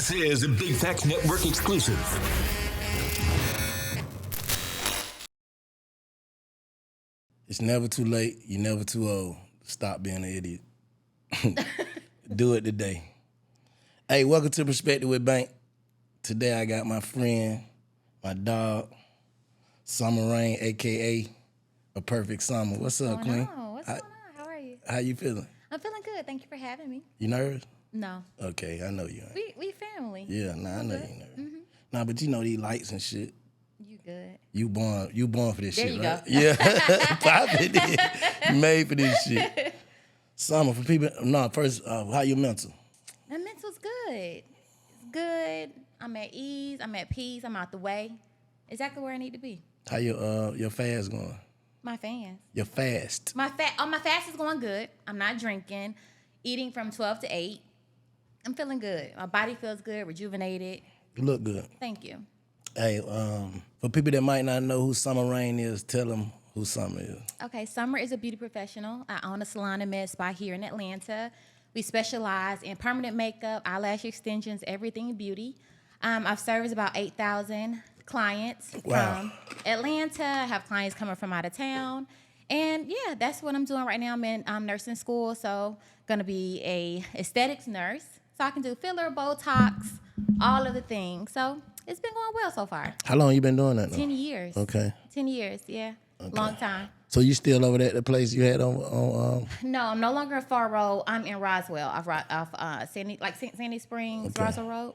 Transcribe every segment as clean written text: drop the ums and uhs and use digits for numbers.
This is a Big Facts Network exclusive. It's never too late. You're never too old. Stop being an idiot. Do it today. Hey, welcome to Perspektives with Bank. Today I got my friend, my dog, Summer Rain, a.k.a. A Perfect Summer. What's up, Queen? What's going on? How are you? How you feeling? I'm feeling good. Thank you for having me. You nervous? No. Okay, I know you ain't. We family. Yeah, nah, I know you nervous. Mm-hmm. Nah, but you know these lights and shit. You good. You born for this There shit, you right? go. Yeah. Poppin' it. You made for this shit. Summer, for people, no, first, how you mental? My mental's good. It's good. I'm at ease. I'm at peace. I'm out the way. Exactly where I need to be. How your fast going? My fans. Your fast. My fast is going good. I'm not drinking. Eating from 12 to 8. I'm feeling good. My body feels good, rejuvenated. You look good. Thank you. Hey, for people that might not know who Summer Rain is, tell them who Summer is. Okay, Summer is a beauty professional. I own a salon and med spa here in Atlanta. We specialize in permanent makeup, eyelash extensions, everything beauty. I've serviced about 8,000 clients from Atlanta. I have clients coming from out of town. And yeah, that's what I'm doing right now. I'm in nursing school, so gonna be a aesthetics nurse. So I can do filler, Botox, all of the things. So it's been going well so far. How long you been doing that now? 10 years. Okay. 10 years, yeah. Okay. Long time. So you still over there at the place you had on No, I'm no longer in Far Road. I'm in Roswell. Off Sandy Springs, okay. Roswell Road.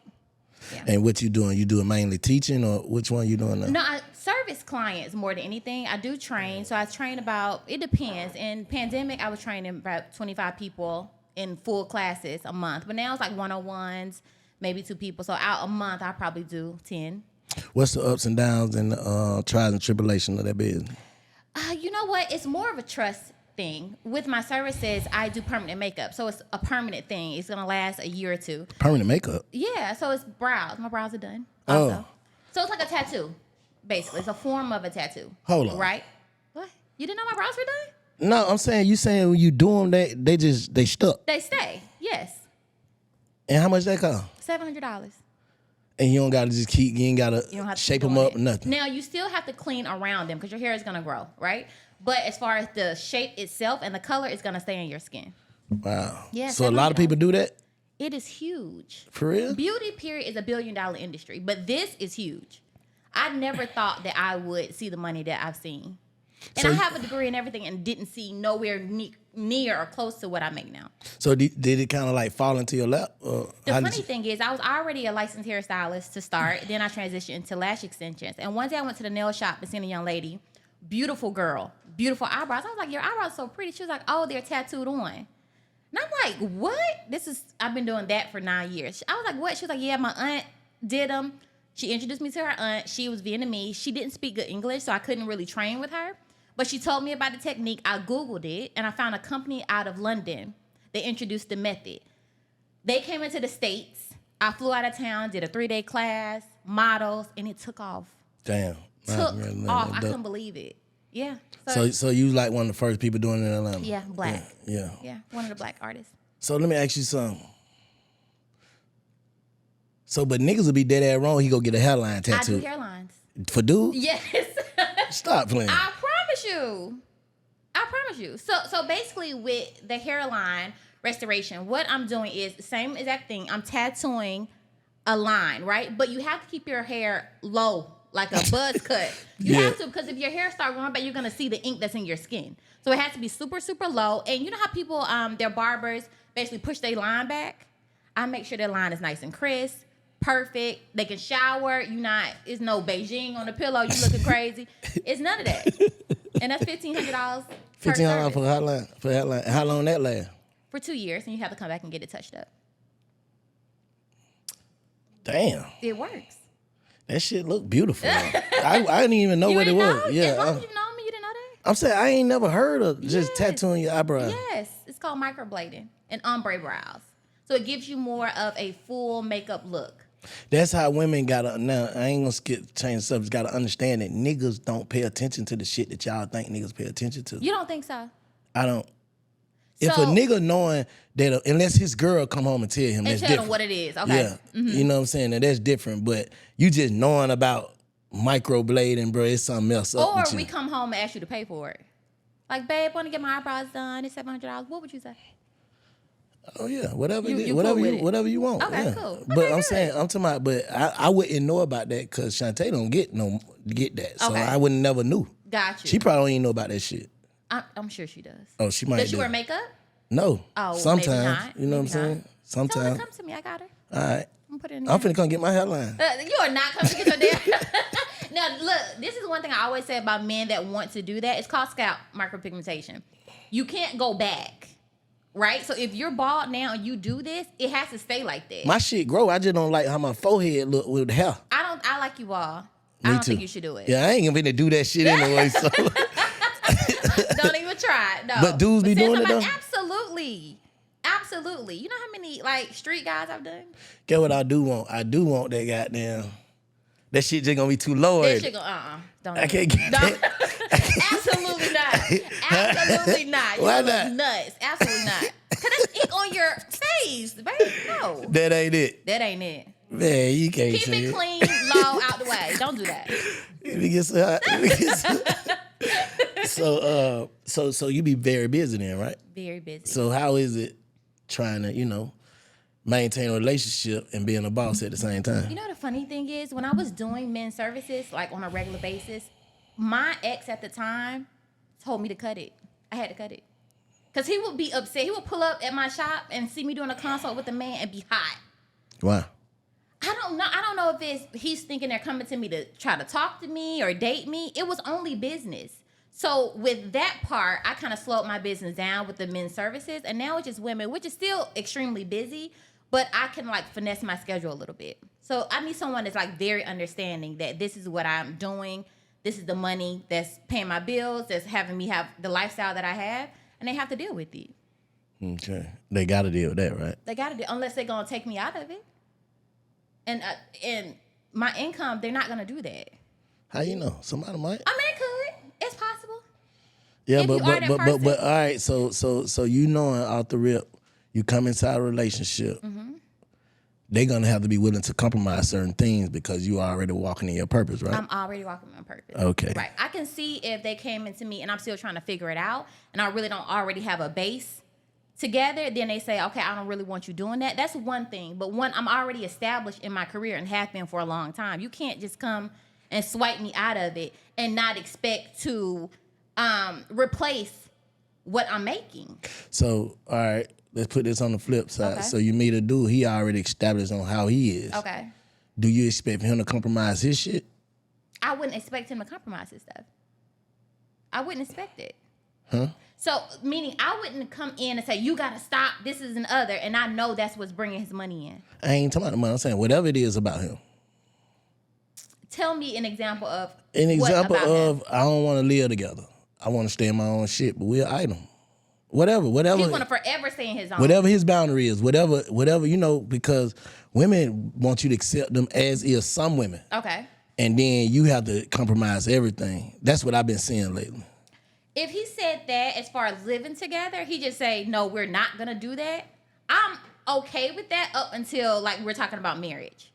Yeah. And what you doing? You doing mainly teaching, or which one you doing now? No, I service clients more than anything. I do train. So I train about, it depends. In pandemic, I was training about 25 people in full classes a month. But now it's like 101s, maybe 2 people. So out a month, I probably do 10. What's the ups and downs and trials and tribulations of that business? You know what? It's more of a trust thing. With my services, I do permanent makeup. So it's a permanent thing. It's going to last a year or 2. Permanent makeup? Yeah. So it's brows. My brows are done also. Oh. So it's like a tattoo, basically. It's a form of a tattoo. Hold on. Right? What? You didn't know my brows were done? No, I'm saying, you saying when you do them, they stuck. They stay. Yes. And how much that cost? $700. And you don't got to just you ain't got to shape them up or nothing. Now, you still have to clean around them because your hair is going to grow, right? But as far as the shape itself and the color, it's going to stay in your skin. Wow. Yeah, so a lot of people do that? It is huge. For real? Beauty, period, is $1 billion industry. But this is huge. I never thought that I would see the money that I've seen. And I have a degree in everything and didn't see nowhere near or close to what I make now. So did it kind of like fall into your lap? The funny thing is, I was already a licensed hairstylist to start. Then I transitioned into lash extensions. And one day I went to the nail shop and seen a young lady, beautiful girl, beautiful eyebrows. I was like, your eyebrows are so pretty. She was like, oh, they're tattooed on. And I'm like, what? I've been doing that for 9 years. I was like, what? She was like, yeah, my aunt did them. She introduced me to her aunt. She was Vietnamese. She didn't speak good English, so I couldn't really train with her. But she told me about the technique. I Googled it, and I found a company out of London. They introduced the method. They came into the States. I flew out of town, did a 3-day class, models, and it took off. Damn. Took off. I couldn't believe it. Yeah. So you like one of the first people doing it in Atlanta? Yeah, black. Yeah. Yeah, one of the black artists. So let me ask you something. So, but niggas will be dead ass wrong. He go get a hairline tattoo. I do hairlines. For dudes? Yes. Stop playing. I promise you. So basically with the hairline restoration, what I'm doing is the same exact thing. I'm tattooing a line, right? But you have to keep your hair low, like a buzz cut. You have to, because if your hair starts growing back, you're going to see the ink that's in your skin. So it has to be super, super low. And you know how people, their barbers basically push their line back? I make sure their line is nice and crisp. Perfect. They can shower. It's no Beijing on the pillow. You looking crazy. It's none of that. And that's $1,500 per $1,500 service. for hairline. How long that last? For 2 years, and you have to come back and get it touched up. Damn. It works. That shit look beautiful. I didn't even know what it was. Yeah. As long as you've known me, you didn't know that? I'm saying I ain't never heard of just tattooing your eyebrows. Yes. It's called microblading and ombre brows. So it gives you more of a full makeup look. That's how women gotta, now I ain't gonna change the subject, gotta understand that niggas don't pay attention to the shit that y'all think niggas pay attention to. You don't think so? I don't. If a nigga knowing that unless his girl come home and tell him, And that's tell different. them what it is. Okay. Yeah, you know what I'm saying? And that's different. But you just knowing about microblading, bro, it's something else up Or with you. we come home and ask you to pay for it. Like, babe, want to get my eyebrows done? It's $700. What would you say? Oh yeah, whatever, You it is, cool whatever with you it? whatever you want. Okay, yeah. cool. But Okay, I'm good. saying, I'm talking about, but I wouldn't know about that because Shantae don't get that, so Okay. I wouldn't never knew. Got you. She probably don't even know about that shit. I'm sure she does. Oh, she might. Does she do. wear makeup? No. Oh, sometimes. maybe not. You know Maybe what I'm saying? not. Tell her Sometimes. to come to me. I got her. All right. I'm put it in I'm there. finna come get my hairline. You are not coming to get your damn. Now, look, this is one thing I always say about men that want to do that. It's called scalp micropigmentation. You can't go back, right? So if you're bald now and you do this, it has to stay like that. My shit grow. I just don't like how my forehead look with the hair. I like you all. I Me don't too. think you should do it. Yeah, I ain't gonna be to do that shit anyway. So, Don't even try. No. But dudes be send doing it, somebody- though? Absolutely. Absolutely. You know how many like street guys I've done? get what I do want. I do want that goddamn. That shit just gonna be too low. That already. shit go, Don't I do it. can't get Don't- that. Absolutely not. Absolutely not. You Why look not? nuts. Absolutely not. Cause it's ink on your face, baby. No. That ain't it. That ain't it. Man, you can't Keep say it clean, low, out the way. Don't do that. It gets so hot. It gets so you be very busy then, right? Very busy. So how is it trying to, maintain a relationship and being a boss at the same time? You know the funny thing is, when I was doing men's services, like on a regular basis, my ex at the time told me to cut it. I had to cut it. Because he would be upset. He would pull up at my shop and see me doing a consult with a man and be hot. Wow. I don't know. I don't know if he's thinking they're coming to me to try to talk to me or date me. It was only business. So with that part, I kind of slowed my business down with the men's services. And now it's just women, which is still extremely busy. But I can like finesse my schedule a little bit. So I need someone that's like very understanding that this is what I'm doing. This is the money that's paying my bills, that's having me have the lifestyle that I have. And they have to deal with it. Okay. They got to deal with that, right? They got to deal, unless they're going to take me out of it. And my income, they're not going to do that. How you know? Somebody might. I mean, it could. It's possible. Yeah, if but you are that person. all right. So you knowing off the rip, you come inside a relationship. Mm-hmm. They're gonna have to be willing to compromise certain things because you are already walking in your purpose, right? I'm already walking on purpose. Okay. Right. I can see if they came into me and I'm still trying to figure it out and I really don't already have a base together, then they say, okay, I don't really want you doing that. That's one thing. But one, I'm already established in my career and have been for a long time. You can't just come and swipe me out of it and not expect to replace what I'm making. So, all right, let's put this on the flip side. Okay. So you meet a dude, he already established on how he is. Okay. Do you expect him to compromise his shit? I wouldn't expect him to compromise his stuff. I wouldn't expect it. Huh? So, meaning I wouldn't come in and say, you got to stop, this is an other, and I know that's what's bringing his money in. I ain't talking about the money. I'm saying whatever it is about him. Tell me an example of An example about of him. I don't want to live together. I want to stay in my own shit, but we're item. Whatever. He want to forever stay in his own. Whatever his boundary is, whatever, because women want you to accept them as is, some women. Okay. And then you have to compromise everything. That's what I've been seeing lately. If he said that as far as living together, he just say, no, we're not going to do that. I'm okay with that up until, like, we're talking about marriage.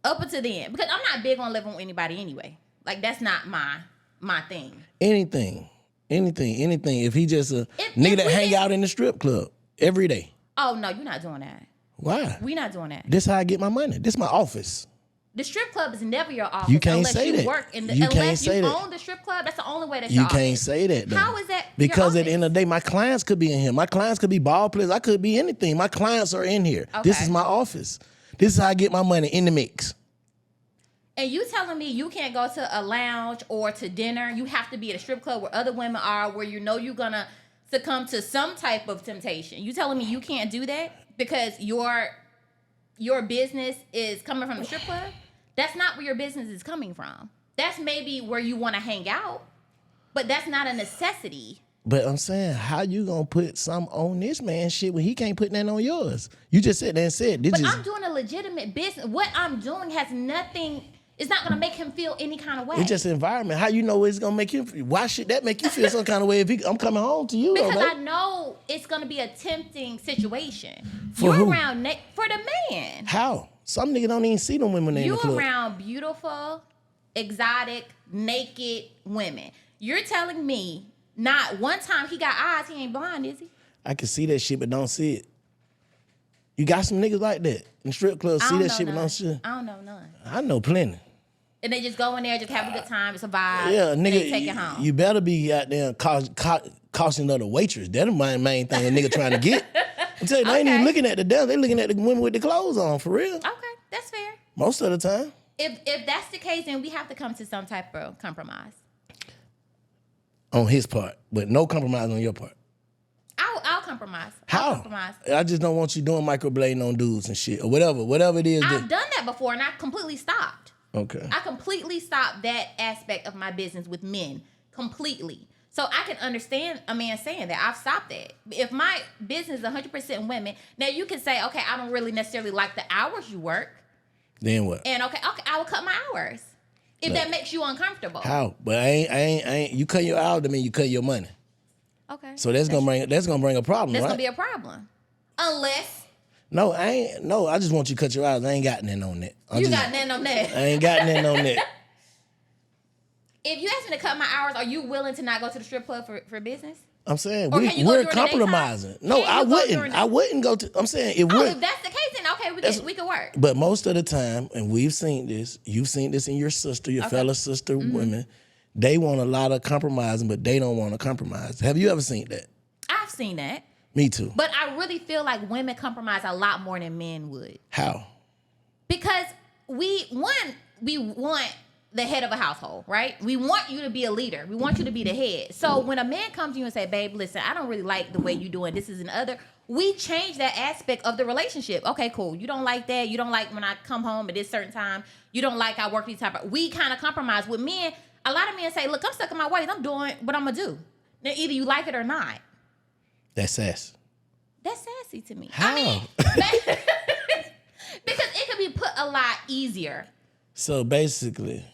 Up until then. Because I'm not big on living with anybody anyway. Like, that's not my thing. Anything. If he just a If nigga that we hang can- out in the strip club every day. Oh, no, you're not doing that. Why? We're not doing that. This how I get my money. This my office. The strip club is never your office You can't unless say you that. work in the You can't unless say you that. own the strip club. That's the only way that's You your can't office. say that though. How is that your Because at the office? end of the day, my clients could be in here. My clients could be ball players. I could be anything. My clients are in here. This Okay. is my office. This is how I get my money in the mix. And you telling me you can't go to a lounge or to dinner? You have to be at a strip club where other women are, where you know you're gonna succumb to some type of temptation. You telling me you can't do that because your business is coming from the strip club? That's not where your business is coming from. That's maybe where you want to hang out, but that's not a necessity. But I'm saying, how you gonna put some on this man's shit when he can't put that on yours? You just sat there and said, this But is I'm doing a legitimate business. What I'm doing has nothing. It's not gonna make him feel any kind of way. It's just the environment. How you know it's gonna make him? Why should that make you feel some kind of way if I'm coming home to you? Because though, I know it's gonna be a tempting situation. For You're who? around for the man. How? Some niggas don't even see them women in the You club. around beautiful, exotic, naked women. You're telling me not one time he got eyes, he ain't blind, is he? I can see that shit, but don't see it. You got some niggas like that in strip clubs. See that shit, but don't see it. I don't know none. I know plenty. And they just go in there, just have a good time, it's a vibe. Yeah, and nigga, they take it home. you better be out there costing other waitress. That's the main thing a nigga trying to get. I'm telling you, they ain't even looking at the dance. They looking at the women with the clothes on, for real. Okay, that's fair. Most of the time. If that's the case, then we have to come to some type of compromise. On his part, but no compromise on your part. I'll compromise. How? I'll compromise. I just don't want you doing microblading on dudes and shit or whatever it is. I've done that before, and I completely stopped. Okay. I completely stopped that aspect of my business with men completely. So I can understand a man saying that. I've stopped that. If my business is 100% women, now you can say, okay, I don't really necessarily like the hours you work. Then what? And okay, I will cut my hours if that makes you uncomfortable. How? But I ain't. You cut your hours, that mean you cut your money. Okay. So that's gonna bring a problem, That's right? gonna be a problem, unless No, I ain't. No, I just want you to cut your hours. I ain't got nothing on that. you got nothing on that. I ain't got nothing on that. If you ask me to cut my hours, are you willing to not go to the strip club for business? I'm saying Or can you go we're during the compromising. daytime? No, Can you I go wouldn't. during the- I wouldn't go to. I'm saying it Oh, would. if that's the case, then okay, we could work. But most of the time, and we've seen this, you've seen this in your sister, your fellow sister women, they want a lot of compromising, but they don't want to compromise. Have you ever seen that? I've seen that. Me too. But I really feel like women compromise a lot more than men would. How? Because we want the head of a household, right? We want you to be a leader. We want you to be the head. So when a man comes to you and say, babe, listen, I don't really like the way you're doing this, is and other, we change that aspect of the relationship. Okay, cool. You don't like that. You don't like when I come home at this certain time. You don't like I work these type of, we kind of compromise. With men, a lot of men say, look, I'm stuck in my ways. I'm doing what I'm going to do. Now, either you like it or not. That's sass. That's sassy to me. How? I mean, because it could be put a lot easier. So basically,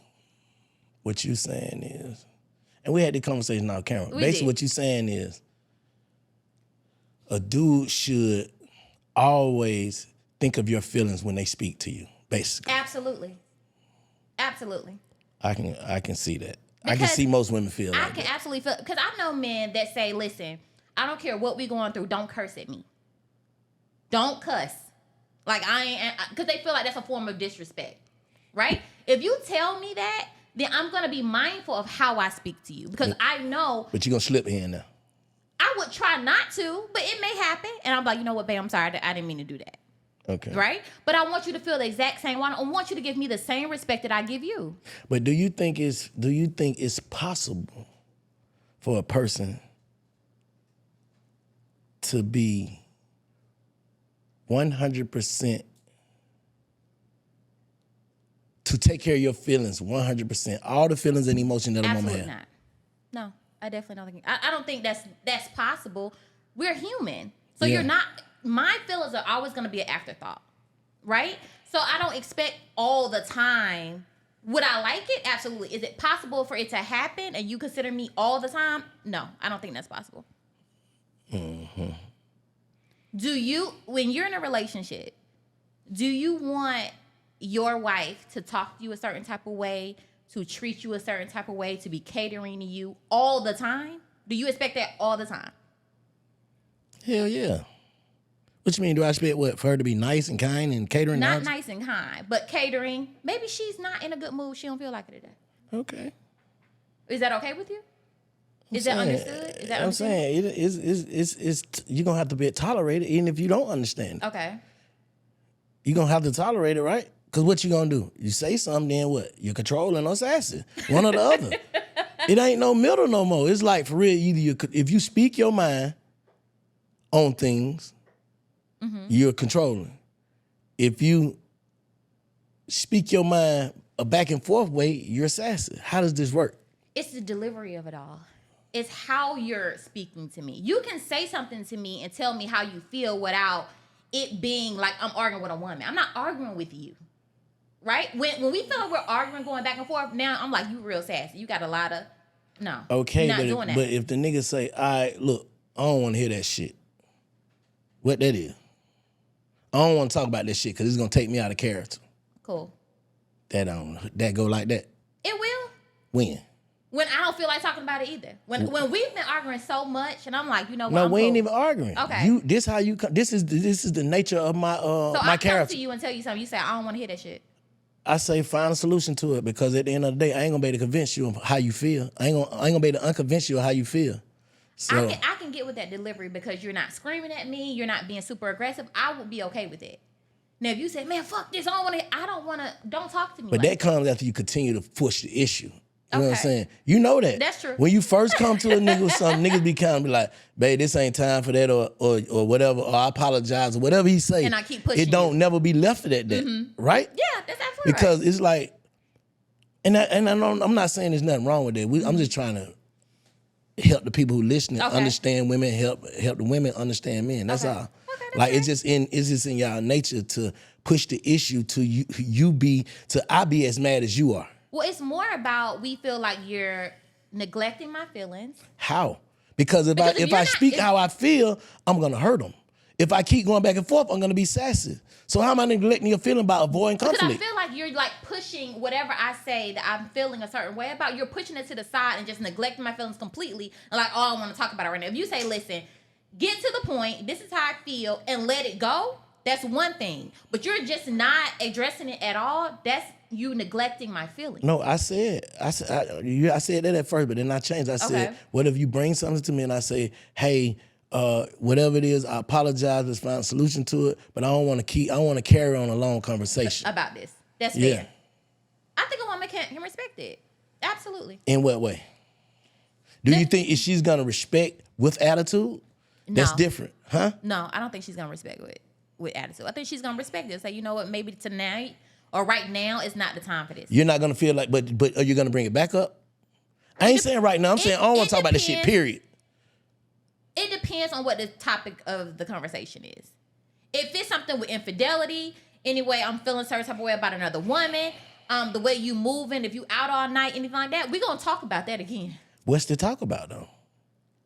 what you saying is, and we had this conversation on camera. Basically, what you saying is, a dude should always think of your feelings when they speak to you. Basically, Absolutely. I can see that. I can see most women feel I like can that. absolutely feel, because I know men that say, listen, I don't care what we going through, don't curse at me. Don't cuss. Like I ain't, because they feel like that's a form of disrespect, right? If you tell me that, then I'm going to be mindful of how I speak to you, because I know. But you're going to slip here and there. I would try not to, but it may happen. And I'm like, you know what, babe, I'm sorry, I didn't mean to do that. Okay. Right? But I want you to feel the exact same way. I want you to give me the same respect that I give you. But do you think it's possible for a person to be 100% to take care of your feelings 100%, all the feelings and emotion that a woman Absolutely has? not. No, I definitely don't think. I don't think that's possible. We're human, so Yeah. you're not. My feelings are always going to be an afterthought, right? So I don't expect all the time. Would I like it? Absolutely. Is it possible for it to happen and you consider me all the time? No, I don't think that's possible. Mm-hmm. Do you, when you're in a relationship, do you want your wife to talk to you a certain type of way, to treat you a certain type of way, to be catering to you all the time? Do you expect that all the time? Hell yeah. What you mean? Do I expect what, for her to be nice and kind and catering? Not nice and kind, but catering. Maybe she's not in a good mood. She don't feel like it today. Okay. Is that okay with you? Is that understood? Is that I'm understood? saying it's you're gonna have to be tolerated even if you don't understand it. Okay. You're gonna have to tolerate it, right? Because what you gonna do? You say something, then what? You're controlling or sassy. One or the other. It ain't no middle no more. It's like, for real, if you speak your mind on things, you're controlling. If you speak your mind a back and forth way, you're sassy. How does this work? It's the delivery of it all. It's how you're speaking to me. You can say something to me and tell me how you feel without it being like I'm arguing with a woman. I'm not arguing with you, right? When we feel like we're arguing, going back and forth, now I'm like, you real sassy. You got a lot of, no. Okay, you're not doing that. but if the nigga say, all right, look, I don't want to hear that shit. What that is? I don't want to talk about that shit because it's going to take me out of character. Cool. That go like that? It will. When I don't feel like talking about it either. When we've been arguing so much, and I'm like, you know what? No, we ain't even arguing. Okay. This is the nature of my so my I character. come to you and tell you something. You say I don't want to hear that shit. I say find a solution to it because at the end of the day, I ain't gonna be able to convince you of how you feel. I ain't gonna be able to unconvince you of how you feel. So I can get with that delivery because you're not screaming at me. You're not being super aggressive. I would be okay with it. Now, if you say, man, fuck this, don't talk to me. But like that comes after you continue to push the issue. You know what I'm Okay. saying? You know that. That's true. When you first come to a nigga with something, niggas be kind of be like, babe, this ain't time for that or whatever, or I apologize, or whatever he say. And I keep pushing it don't never be left at that, right? Yeah, that's absolutely Because right. it's like, and I know, I'm not saying there's nothing wrong with that. I'm just trying to help the people who listening understand women, help the women understand men. That's all. Okay, that's Like fair. it's just in y'all nature to push the issue to I be as mad as you are. Well, it's more about we feel like you're neglecting my feelings. How? Because if Because if I you're speak not- how I feel, I'm gonna hurt them. If I keep going back and forth, I'm gonna be sassy. So how am I neglecting your feeling about avoiding Because conflict? I feel like you're like pushing whatever I say that I'm feeling a certain way about. You're pushing it to the side and just neglecting my feelings completely. And like, oh, I want to talk about it right now. If you say, listen, get to the point, this is how I feel, and let it go, that's one thing. But you're just not addressing it at all. That's you neglecting my feelings. No, I said that at first, but then I changed. I said, Okay. what if you bring something to me and I say, hey, whatever it is, I apologize, let's find a solution to it, but I want to carry on a long conversation. About this. That's Yeah. fair. I think a woman can respect it. Absolutely. In what way? Do you think if she's gonna respect with attitude? That's No. different, huh? No, I don't think she's gonna respect with attitude. I think she's gonna respect it. Say, you know what, maybe tonight or right now is not the time for this. You're not gonna feel like, but are you gonna bring it back up? I ain't saying right now. I'm saying I don't want to talk about this shit. Period. It depends on what the topic of the conversation is. If it's something with infidelity, anyway, I'm feeling a certain type of way about another woman, the way you moving, if you out all night, anything like that, we're gonna talk about that again. What's to talk about though?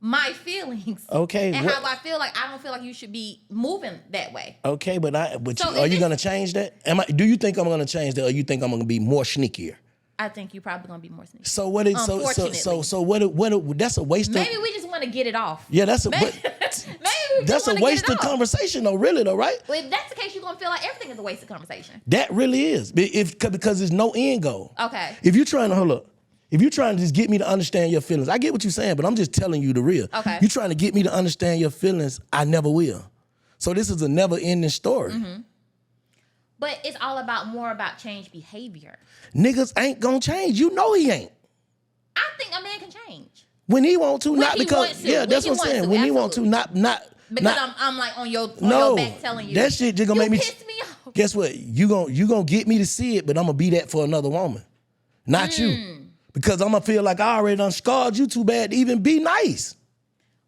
My feelings. Okay, And what- how I feel like I don't feel like you should be moving that way. Okay, but So are if you it's- gonna change that? Do you think I'm gonna change that, or you think I'm gonna be more sneakier? I think you're probably gonna be more sneaky. So what is so what? That's a waste of. Maybe we just want to get it off. Yeah, that's a Maybe, but, maybe we that's just a wanna waste get of it off. conversation though, really though, right? Well, if that's the case, you're gonna feel like everything is a waste of conversation. That really is. Because there's no end goal. Okay. If you're trying to just get me to understand your feelings, I get what you're saying, but I'm just telling you the real. Okay. You're trying to get me to understand your feelings, I never will. So this is a never-ending story. Mm-hmm. But it's all about more about change behavior. Niggas ain't gonna change. You know he ain't. I think a man can change. When he want to, When not he because wants to. yeah, When that's he what I'm wants saying. to, When he want to, absolutely. not Because not, I'm like on your no, back telling you. that shit just gonna you make me pissed me off. Guess what? You gonna get me to see it, but I'm gonna be that for another woman, not you, because I'm gonna feel like I already done scarred you too bad to even be nice.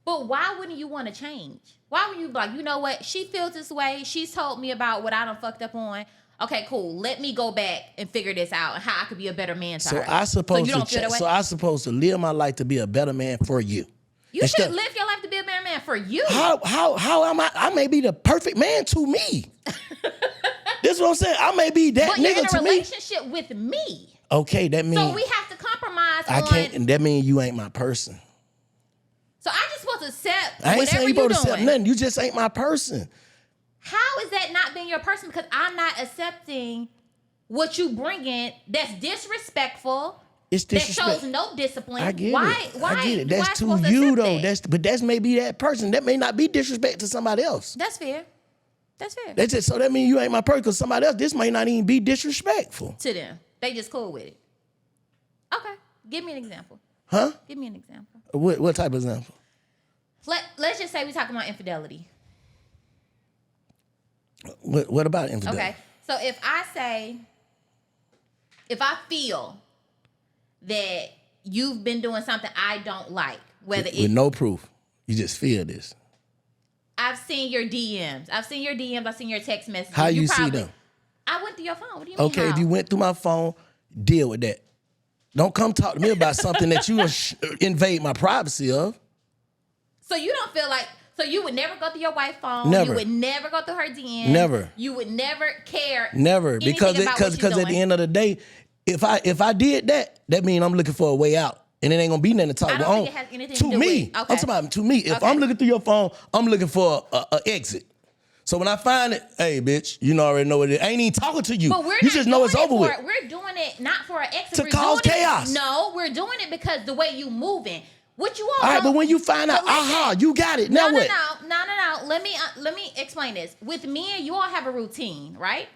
But why wouldn't you want to change? Why would you be like, you know what? She feels this way. She's told me about what I done fucked up on. Okay, cool. Let me go back and figure this out and how I could be a better man to So her. I supposed you don't feel that way? so I supposed to live my life to be a better man for you. You Instead- should live your life to be a better man for you. How am I? I may be the perfect man to me. This is what I'm saying. I may be that But you're in nigga a to me. relationship with me. Okay, that means So we have to compromise I on. can't, and that means you ain't my person. So I just supposed to accept I ain't whatever saying you you're supposed to accept doing. nothing. You just ain't my person. How is that not being your person? Because I'm not accepting what you bring in that's disrespectful. It's That disrespect. shows no discipline. I get Why? it. Why? I get it. why That's I to supposed you accept though. that? But that's maybe that person. That may not be disrespect to somebody else. That's fair. That's fair. That's it. So that means you ain't my person because somebody else. This may not even be disrespectful. To them, they just cool with it. Okay, give me an example. Huh? Give me an example. What type of example? Let's just say we're talking about infidelity. What about infidelity? Okay, so if I feel that you've been doing something I don't like, whether With no proof, you just feel this. I've seen your DMs, I've seen your text messages. How you see them? I went through your phone. What do you mean? Okay, how? if you went through my phone, deal with that. Don't come talk to me about something that you invade my privacy of. So you don't feel like, so you would never go through your wife's phone. Never. You would never go through her DM. Never. You would never care. Never, anything because about what she's at the doing. end of the day, if I did that, that means I'm looking for a way out. And it ain't gonna be nothing to talk I about. don't think it has anything to do me, with- okay. I'm talking about to me. If Okay. I'm looking through your phone, I'm looking for a exit. So when I find it, hey, bitch, you already know what it is. I ain't even talking to you. But we're You not just know it's doing over it with. for, we're doing it not for an exit. To We're cause doing chaos. No, we're doing it because the way you moving. What you all All right, know- but when you find out, But listen, aha, you got it. Now what? No. Let me explain this. With me and you all have a routine, right?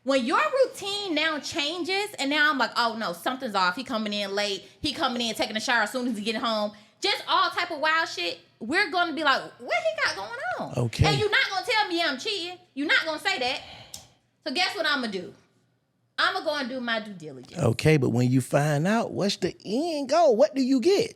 When your routine now changes, and now I'm like, oh no, something's off. He coming in late. He coming in taking a shower as soon as he get home. Just all type of wild shit. We're gonna be like, what he got going on? Okay. And you're not gonna tell me I'm cheating. You're not gonna say that. So guess what I'm gonna do? I'm gonna go and do my due diligence. Okay, but when you find out, what's the end goal? What do you get?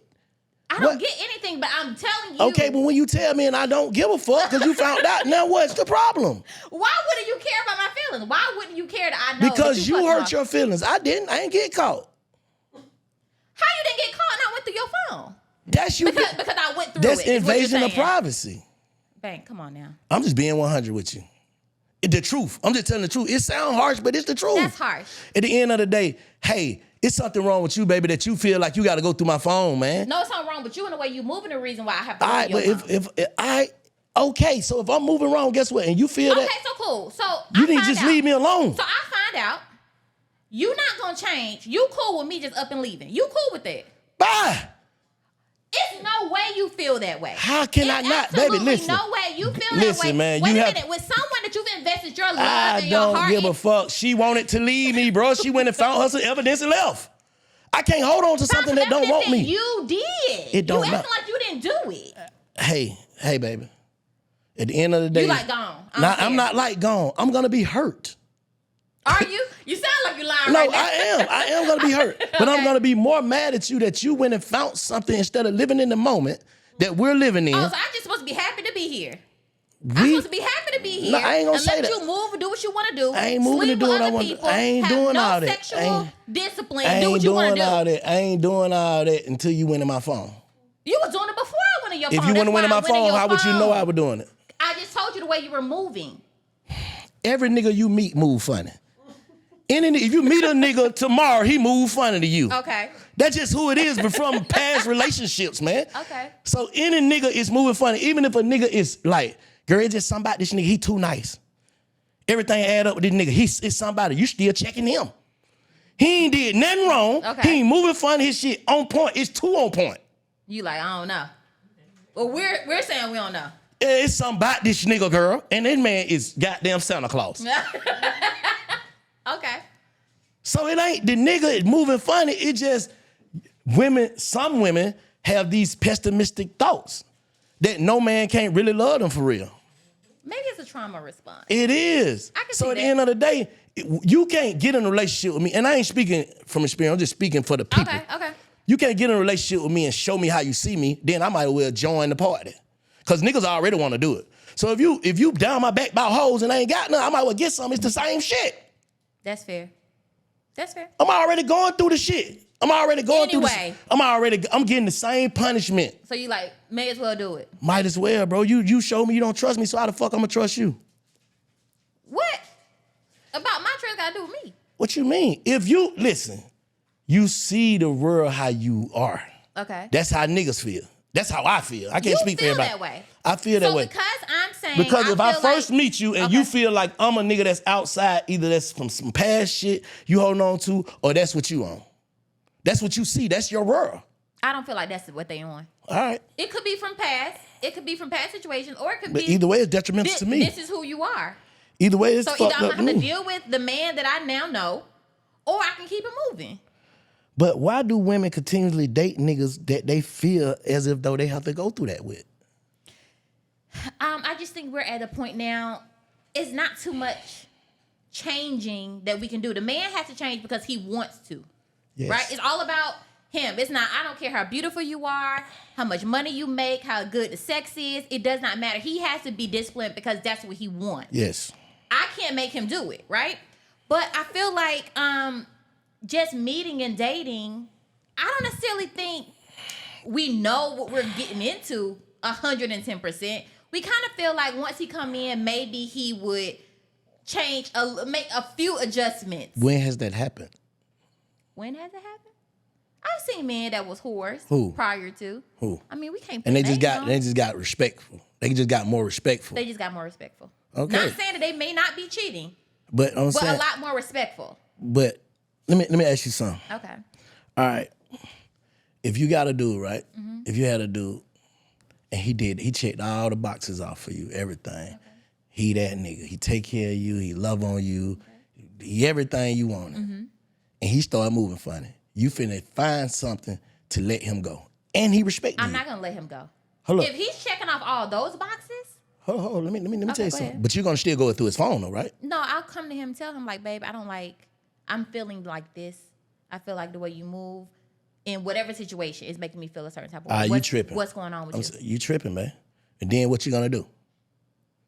I don't What? get anything, but I'm telling you. Okay, but when you tell me and I don't give a fuck because you found out, now what's the problem? Why wouldn't you care about my feelings? Why wouldn't you care that I know? Because that you fucked hurt off? your feelings. I didn't. I ain't get caught. How you didn't get caught and I went through your phone? That's you. Because I went through That's it. is what you're invasion of saying. privacy. Bang, come on now. I'm just being 100 with you. The truth. I'm just telling the truth. It sounds harsh, but it's the truth. That's harsh. At the end of the day, hey, it's something wrong with you, baby, that you feel like you got to go through my phone, man. No, it's not wrong, but you in the way you moving the reason why I have to All go right, through but your phone. if I, okay, so if I'm moving wrong, guess what? And you feel Okay, that, so cool. So you I need to find just out. leave me alone. So I find out you not gonna change. You cool with me just up and leaving. You cool with that. Bye. It's no way you feel that way. How can I It's not? Baby, absolutely listen. no way you feel Listen, that way. man, Wait you a have- minute. With someone that you've invested your love I and your don't heart give in, a fuck. She wanted to leave me, bro. She went and found her some evidence and left. I can't hold on to something that don't want me. You did. It don't You matter. acting like you didn't do it. Hey, baby. At the end of the day, You like gone. I don't Nah, care. I'm not like gone. I'm gonna be hurt. Are you? You sound like you're lying No, right now. I am gonna be hurt. But I'm Okay. gonna be more mad at you that you went and found something instead of living in the moment that we're living in. Oh, so I'm just supposed to be happy to be here. I'm We- supposed to be happy to be here. No, I ain't gonna and say let that. you move and do what you want to do. I ain't moving Sleep to do with what I other wanna do. people, I ain't have doing no all that. sexual discipline. I Do what ain't you want doing to do. all that. I ain't doing all that until you went in my phone. You was doing it before I went in your phone. If you That's wouldn't went in why my I went phone, your how would you know phone. I was doing it? I just told you the way you were moving. Every nigga you meet move funny. If you meet a nigga tomorrow, he move funny to you. Okay. That's just who it is, but from past relationships, man. Okay. So any nigga is moving funny, even if a nigga is like, girl, it's just somebody, this nigga, he too nice. Everything add up with this nigga. It's somebody, you still checking him. He ain't did nothing wrong. Okay. He ain't moving funny, his shit on point. It's too on point. You like, I don't know. Well, we're saying we don't know. It's something about this nigga, girl, and that man is goddamn Santa Claus. Okay. So it ain't the nigga is moving funny. It just some women have these pessimistic thoughts that no man can't really love them for real. Maybe it's a trauma response. It is. I can So see at the that. end of the day, you can't get in a relationship with me, and I ain't speaking from experience. I'm just speaking for the people. Okay. You can't get in a relationship with me and show me how you see me. Then I might as well join the party, cause niggas already want to do it. So if you down my back about hoes and I ain't got none, I might as well get some. It's the same shit. That's fair. That's fair. I'm already going through the shit. I'm already going through Anyway. this. I'm getting the same punishment. So you like, may as well do it. Might as well, bro. You show me you don't trust me, so how the fuck I'm gonna trust you? What? About my trust got to do with me. What you mean? If you, listen, you see the world how you are. Okay. That's how niggas feel. That's how I feel. I can't speak for feel everybody. that way. I feel that So way. because I'm saying, Because if I feel first like- meet you and Okay. you feel like I'm a nigga that's outside, either that's from some past shit you holding on to, or that's what you on. That's what you see. That's your world. I don't feel like that's what they on. All right. It could be from past. It could be from past situations, or it could But be either way, it's detrimental to me. This is who you are. Either way, it's So fucked either I'm up gonna to have to me. deal with the man that I now know, or I can keep it moving. But why do women continually date niggas that they feel as if though they have to go through that with? I just think we're at a point now. It's not too much changing that we can do. The man has to change because he wants to. Yes. Right? It's all about him. It's not, I don't care how beautiful you are, how much money you make, how good the sex is. It does not matter. He has to be disciplined because that's what he wants. Yes. I can't make him do it, right? But I feel like just meeting and dating, I don't necessarily think we know what we're getting into 110%. We kind of feel like once he come in, maybe he would make a few adjustments. When has that happened? When has it happened? I've seen men that was whores. Who? Prior to. Who? I mean, we can't. And they just got respectful. They just got more respectful. They just got more respectful. Okay. Not saying that they may not be cheating, but a lot more respectful. But let me ask you something. Okay. All right. If you got a dude, right? Mm-hmm. If you had a dude, and he checked all the boxes off for you, everything. Okay. He that nigga. He take care of you. He love on you. Okay. He everything you wanted. Mm-hmm. And he started moving funny. You finna find something to let him go. And he respect you. I'm not gonna let him go. Hold up. If he's checking off all those boxes. Hold on. Let me tell you something. Ahead. But you're gonna still go through his phone though, right? No, I'll come to him and tell him, like, babe, I'm feeling like this. I feel like the way you move in whatever situation is making me feel a certain type of way. You tripping. What's going on with you? You tripping, man. And then what you gonna do?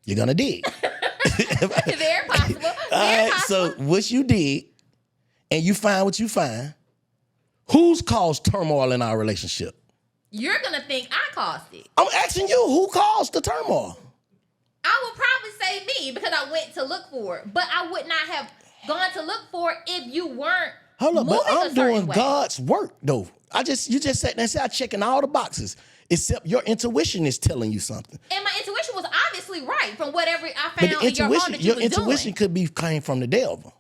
You're gonna dig. Very possible. All right, so what you did, and you find what you find, who's caused turmoil in our relationship? You're gonna think I caused it. I'm asking you, who caused the turmoil? I would probably say me because I went to look for it, but I would not have gone to look for it if you weren't. Hold up, but I'm doing way. God's work though. You just sat there and said I'm checking all the boxes, except your intuition is telling you something. And my intuition was obviously right from whatever I found But in your phone that you your was intuition doing. came from the devil.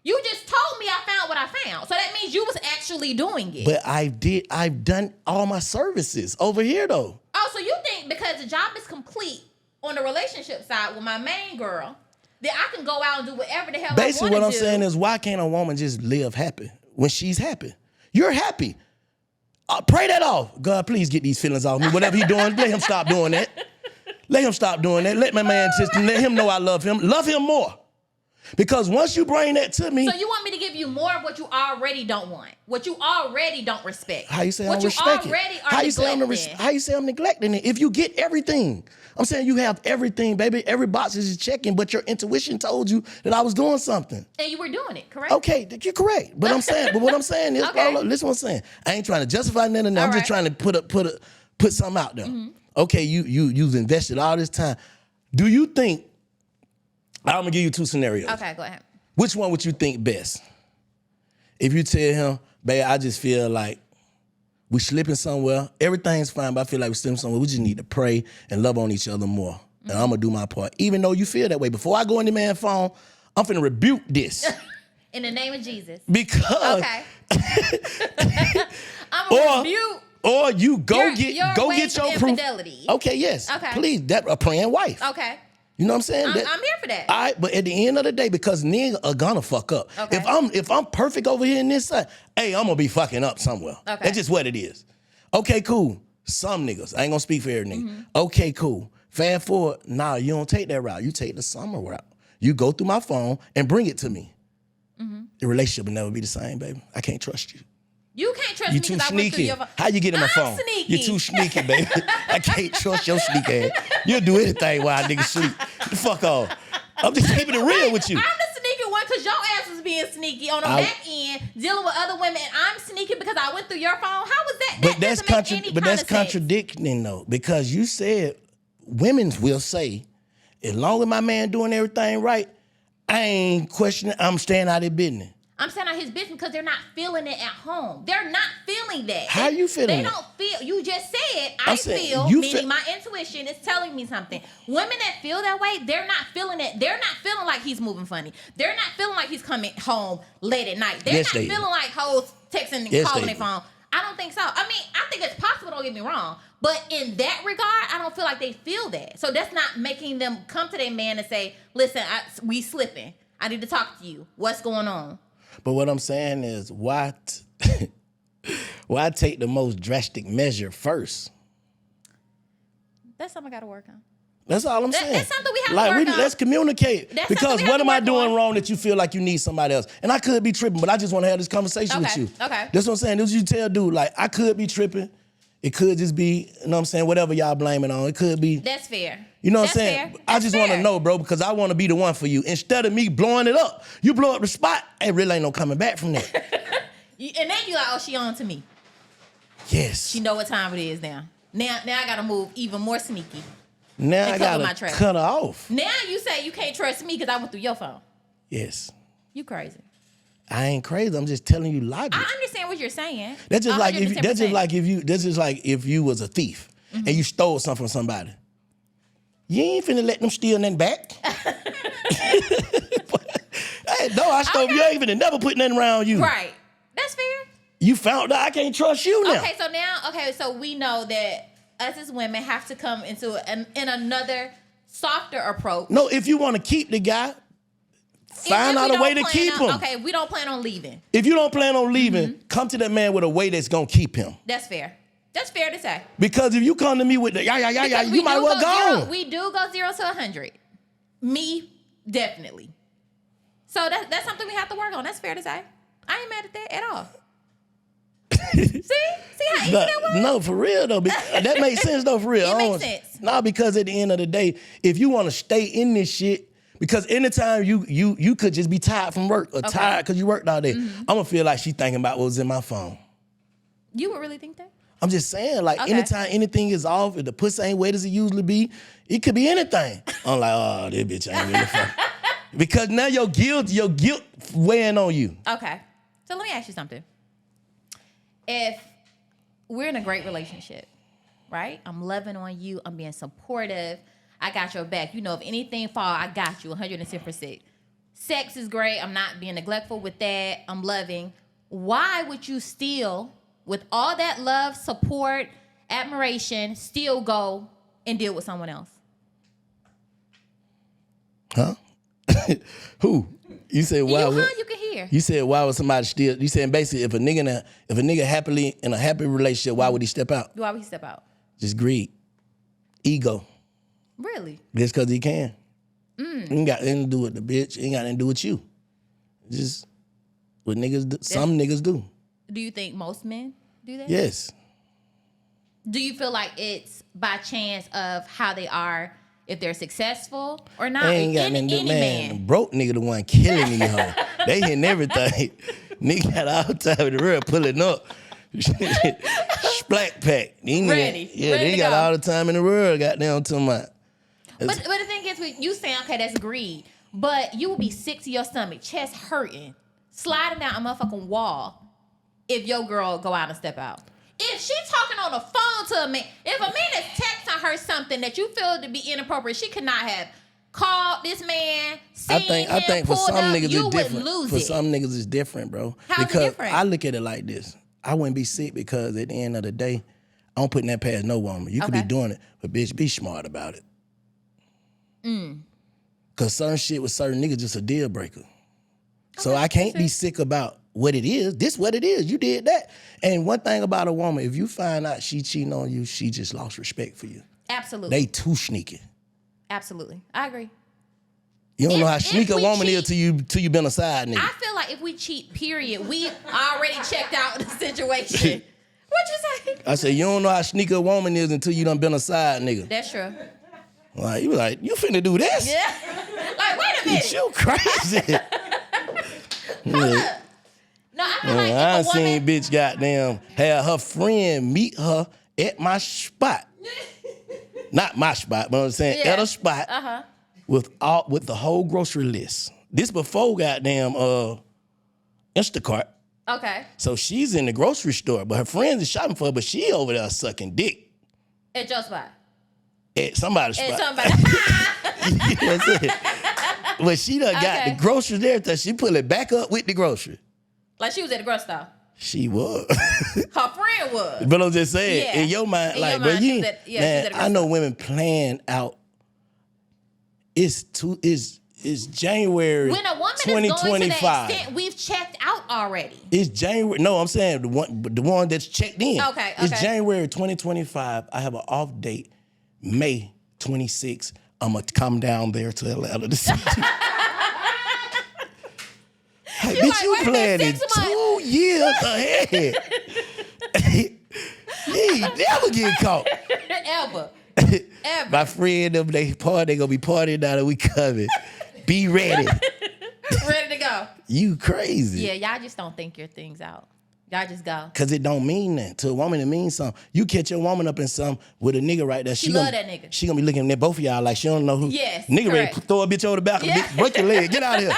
You just told me I found what I found, so that means you was actually doing it. But I've done all my services over here though. Oh, so you think because the job is complete on the relationship side with my main girl, that I can go out and do whatever the hell Basically, I want to do? what I'm saying is, why can't a woman just live happy when she's happy? You're happy. Pray that off. God, please get these feelings off me. Whatever he's doing, let him stop doing that. Let him stop doing that. Let my man just let him know I love him. Love him more. Because once you bring that to me. So you want me to give you more of what you already don't want, what you already don't respect. How you say what I'm respecting? How you say I'm neglecting it? If you get everything. I'm saying you have everything, baby. Every box is checking, but your intuition told you that I was doing something. And you were doing it, correct? Okay, you're correct. But what I'm saying is, okay. Listen what I'm saying. I ain't trying to justify nothing. I'm just trying to put something out there. Mm-hmm. Okay, you've invested all this time. Do you think, I'm gonna give you two scenarios. Okay, go ahead. Which one would you think best? If you tell him, babe, I just feel like we slipping somewhere. Everything's fine, but I feel like we're slipping somewhere. We just need to pray and love on each other more. Mm-hmm. And I'm going to do my part. Even though you feel that way, before I go in the man's phone, I'm finna rebuke this. In the name of Jesus. Because. Okay. I'm going to rebuke. Or you go get your proof. Infidelity. Okay, yes. Okay. Please, a praying wife. Okay. You know what I'm saying? I'm here for that. All right, but at the end of the day, because niggas are gonna fuck up. Okay. If I'm perfect over here in this side, hey, I'm gonna be fucking up somewhere. Okay. That's just what it is. Okay, cool. Some niggas, I ain't gonna speak for every nigga. Mm-hmm. Okay, cool. Fast forward, nah, you don't take that route. You take the summer route. You go through my phone and bring it to me. Mm-hmm. The relationship will never be the same, baby. I can't trust you. You can't trust you me too because I went through sneaky. your... How you get in my phone? Sneaky. You're too sneaky, baby. I can't trust your sneaky ass. You'll do anything while niggas sleep. The fuck off. I'm just keeping it real with you. I'm the sneaky one because your ass was being sneaky on the back end, dealing with other women, and I'm sneaky because I went through your phone. How was that? But that's contradicting though, because you said women will say, as long as my man doing everything right, I ain't questioning. I'm staying out of business. I'm saying out his business because they're not feeling it at home. They're not feeling that. How you feeling? They don't feel. You just said I feel, meaning my intuition is telling me something. Women that feel that way, they're not feeling it. They're not feeling like he's moving funny. They're not feeling like he's coming home late at night. They're not feeling like hoes texting and calling their phone. I don't think so. I mean, I think it's possible, don't get me wrong. But in that regard, I don't feel like they feel that. So that's not making them come to their man and say, listen, we slipping. I need to talk to you. What's going on? But what I'm saying is, why take the most drastic measure first? That's something I got to work on. That's all I'm saying. That's something we have to work on. Let's communicate. Because what am I doing wrong that you feel like you need somebody else? And I could be tripping, but I just want to have this conversation with you. Okay. That's what I'm saying. This is you tell dude, like, I could be tripping, It could just be, you know what I'm saying, whatever y'all blame it on. It could be. That's fair. You know what I'm That's saying? fair. I just want to know, bro, because I want to be the one for you. Instead of me blowing it up, you blow up the spot, and really ain't no coming back from that. And then you like, oh, she on to me. Yes. She know what time it is now. Now I gotta move even more sneaky. Now I cover my gotta tracks. cut her off. Now you say you can't trust me because I went through your phone. Yes. You crazy. I ain't crazy. I'm just telling you logic. I understand what you're saying. That's just like 110%. that's just like if you was a thief and you stole something from somebody. You ain't finna let them steal nothing back. Hey, no, I stole. You ain't finna never put nothing around you. Right. That's fair. You found out I can't trust you now. So we know that us as women have to come into another softer approach. No, if you want to keep the guy, find out a way to keep him. Okay, we don't plan on leaving. If you don't plan on leaving, come to that man with a way that's gonna keep him. That's fair. That's fair to say. Because if you come to me with the you might well go. We do go 0 to 100. Me, definitely. So that's something we have to work on. That's fair to say. I ain't mad at that at all. See how easy that was? No, for real though. That makes sense though, for real. It makes sense. No, because at the end of the day, if you want to stay in this shit, because anytime you could just be tired from work or tired because you worked all day, I'm gonna feel like she thinking about what was in my phone. You would really think that? I'm just saying, like, anytime anything is off, if the pussy ain't wet as it usually be, it could be anything. I'm like, oh, this bitch ain't really fun. Because now your guilt weighing on you. Okay. So let me ask you something. If we're in a great relationship, right? I'm loving on you. I'm being supportive. I got your back. You know, if anything fall, I got you 110%. Sex is great. I'm not being neglectful with that. I'm loving. Why would you still, with all that love, support, admiration, still go and deal with someone else? Huh? Who? You said why? You can hear. You said why would somebody still? You saying basically if a nigga happily in a happy relationship, why would he step out? Why would he step out? Just greed, ego. Really? Just because he can. Ain't got nothing to do with the bitch. Ain't got nothing to do with you. Just what niggas do. Some niggas do. Do you think most men do that? Yes. Do you feel like it's by chance of how they are, if they're successful or not? Ain't got nothing to do, man. Broke nigga the one killing me, huh? They hitting everything. Nigga got all the time in the world pulling up. Splack pack. Ready. They got all the time in the world, goddamn, to my. But the thing is, with you saying, okay, that's greed, but you will be sick to your stomach, chest hurting, sliding down a motherfucking wall if your girl go out and step out. If she's talking on the phone to a man, if a man is texting her something that you feel to be inappropriate, she could not have called this man, seen him, I think for some niggas you it's different. would lose for it. some niggas it's different, bro. How's because it different? I look at it like this. I wouldn't be sick because at the end of the day, I don't put that past no woman. You could be doing it, but bitch, be smart about it. Cause certain shit with certain niggas just a deal breaker. So I can't be sick about what it is. This what it is. You did that. And one thing about a woman, if you find out she cheating on you, she just lost respect for you. Absolutely. They too sneaky. Absolutely. I agree. You don't know how sneaky a woman is till you been a side nigga. I feel like if we cheat, period, we already checked out the situation. What you say? I said, you don't know how sneaky a woman is until you done been a side nigga. That's true. Like, you like, you finna do this? Yeah. Like, wait a minute. You crazy. Hold up. No, I feel like I if a woman... seen bitch goddamn have her friend meet her at my spot. Not my spot, but I'm saying at a spot with the whole grocery list. This before goddamn Instacart. Okay. So she's in the grocery store, but her friends is shopping for her, but she over there sucking dick. At your spot. At somebody's spot. At somebody. You know what I'm saying? But she done got the groceries there, so she pull it back up with the grocery. Like she was at the grocery store. She was. Her friend was. But I'm just saying, in your mind, In like, your but mind, you, man, I know women plan out. It's January 2025. When a woman is going to that extent, we've checked out already. It's January. No, I'm saying the one that's checked in. Okay. It's January 2025. I have an off date, May 26th. I'm gonna come down there to Atlanta to see you. Hey, bitch, you planning 2 years ahead. Yeah, He ain't never get caught. Ever. Ever. My friend, them, they gonna be partying now that we coming. Be ready. Ready to go. You crazy. Yeah, y'all just don't think your things out. Y'all just go. Cause it don't mean that. To a woman, it means something. You catch your woman up in something with a nigga right there. She love that nigga. She gonna be looking at both of y'all like she don't know who. Yes, nigga ready correct. to throw a bitch over the balcony. Yeah. Bitch, break your leg. Get out of here.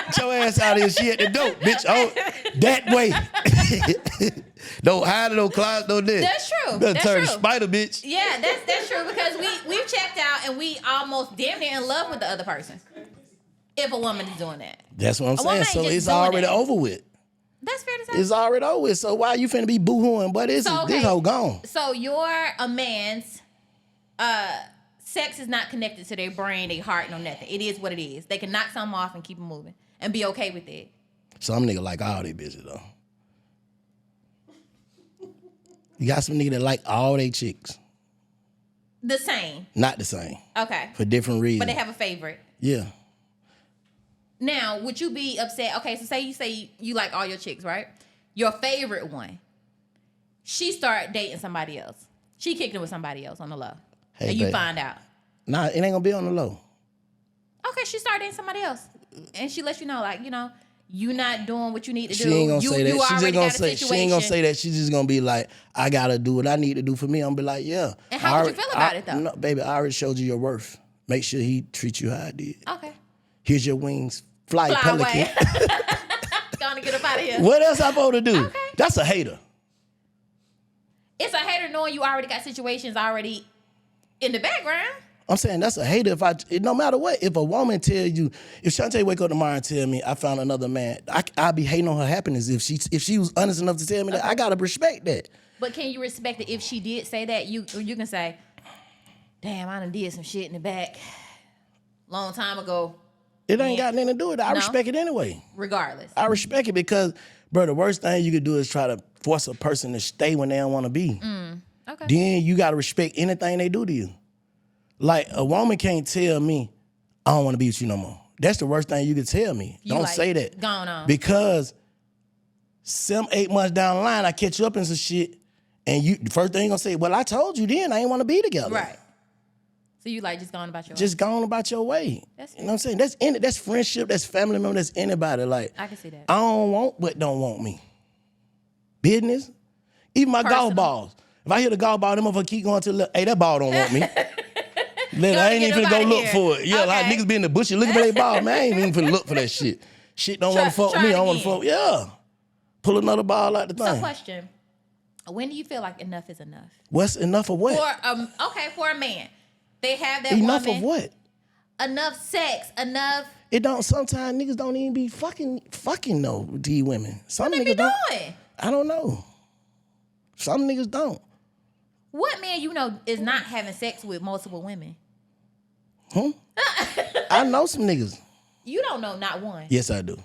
Get your ass out of here. She at the door. Bitch, oh, that way. Don't hide in no closet, no this. That's true. Better That's turn true. the spider, bitch. Yeah, that's true because we've checked out and we almost damn near in love with the other person. If a woman is doing that. That's what I'm A woman saying. ain't So just it's doing already that. over with. That's fair to say. It's already over with. So why you finna be boo-hooing? But this hoe gone. So you're a man's sex is not connected to their brain, their heart, no nothing. It is what it is. They can knock something off and keep it moving and be okay with it. Some nigga like all they bitches though. You got some nigga that like all they chicks. The same. Not the same. Okay. For different reasons. But they have a favorite. Yeah. Now, would you be upset? Okay, so say you like all your chicks, right? Your favorite one, she start dating somebody else. She kicked it with somebody else on the low. Hey, and you babe. find out. Nah, it ain't gonna be on the low. Okay, she started dating somebody else. And she lets you know, like, you not doing what you need to do. She ain't gonna say that. You She just already gonna got a say situation. she ain't gonna say that. She's just gonna be like, I gotta do what I need to do for me. I'm gonna be like, yeah. And how would you feel about it though? No, baby, I already showed you your worth. Make sure he treats you how I did. Okay. Here's your wings. Fly Fly pelican. away. Gonna get up out of here. What else I supposed to do? Okay. That's a hater. It's a hater knowing you already got situations already in the background. I'm saying that's a hater. No matter what, if a woman tell you, if Shantae wake up tomorrow and tell me I found another man, I'd be hating on her happiness. If she was honest enough to tell me that, I gotta respect that. But can you respect it if she did say that? You can say, damn, I done did some shit in the back long time ago. It ain't got nothing to do with it. I No. respect it anyway. Regardless. I respect it because, bro, the worst thing you could do is try to force a person to stay when they don't want to be. Okay. Then you gotta respect anything they do to you. Like, a woman can't tell me, I don't want to be with you no more. That's the worst thing you can tell me. You Don't like, say that. gone on. Because 7-8 months down the line, I catch you up in some shit, and you the first thing you gonna say, well, I told you then I ain't want to be together. Right. So you like just going about your Just go on about your way. That's You know what I'm saying? That's friendship, that's family member, that's anybody. Like, I can see that. I don't want what don't want me. Business. Even my golf Personal. balls. If I hit a golf ball, them motherfuckers keep going to the left. Hey, that ball don't want me. Then I ain't get even finna up go outta look here. for it. Yeah, like Okay. niggas be in the bushes looking for their ball. Man, I ain't even finna look for that shit. Shit don't want to fuck with try me. it I don't want to again. fuck. Yeah. Pull another ball out the So thing. question, when do you feel like enough is enough? What's enough of what? For a man. They have that Enough woman. of what? Enough sex, enough. It don't. Sometimes niggas don't even be fucking though with these women. Some What they niggas be don't. doing? I don't know. Some niggas don't. What man you know is not having sex with multiple women? I know some niggas. You don't know not one. Yes, I do.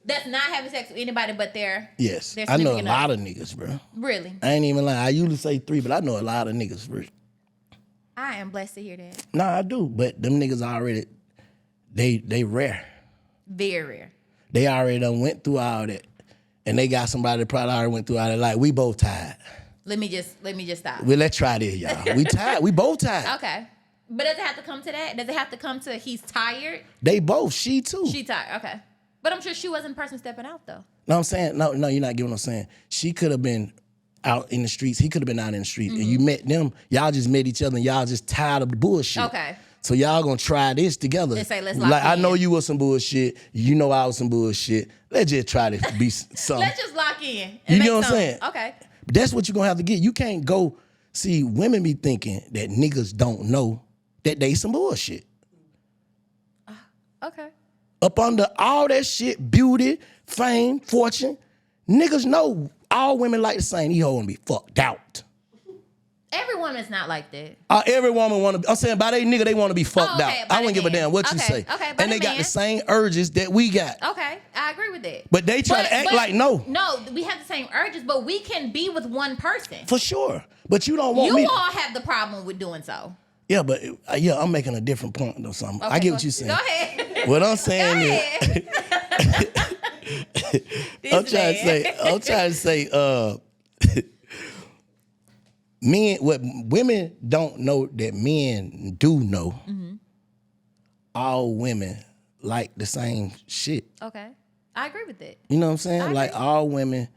That's not having sex with anybody but their. Yes, Their I know a significant lot other. of niggas, bro. Really? I ain't even lying. I usually say 3, but I know a lot of niggas, bro. I am blessed to hear that. Nah, I do, but them niggas already, they rare. Very rare. They already done went through all that, and they got somebody that probably already went through all that. Like, we both tired. Let me just stop. Well, let's try this, y'all. We tired. We both tired. Okay. But does it have to come to that? Does it have to come to he's tired? They both. She too. She tired. Okay. But I'm sure she wasn't the person stepping out though. No, I'm saying, no, you're not getting what I'm saying. She could have been out in the streets. He could have been out in the street. And you met them. Y'all just met each other and y'all just tired of the bullshit. Okay. So y'all gonna try this together. And say, let's lock like, I in. know you was some bullshit. You know I was some bullshit. Let's just try to be something. Let's just lock in. You And make know what I'm something. saying? Okay. That's what you're gonna have to get. You can't go, see, women be thinking that niggas don't know that they some bullshit. Okay. Up under all that shit, beauty, fame, fortune, niggas know all women like the same. He wanna be fucked out. Every woman's not like that. Every woman wanna be, I'm saying by they nigga, they wanna be fucked okay, out. by I the wouldn't give a man. damn what you Okay, say. okay, by And the they got man. the same urges that we got. Okay. I agree with that. But they try to act like no. No, we have the same urges, but we can be with one person. For sure. But you don't want You me. all have the problem with doing so. Yeah, but I'm making a different point or something. I Okay, get what you're saying. Go ahead. What I'm Go saying is, ahead. I'm trying to say, what women don't know that men do know, all women like the same shit. Okay. I agree with that. You know what I'm saying? Like all women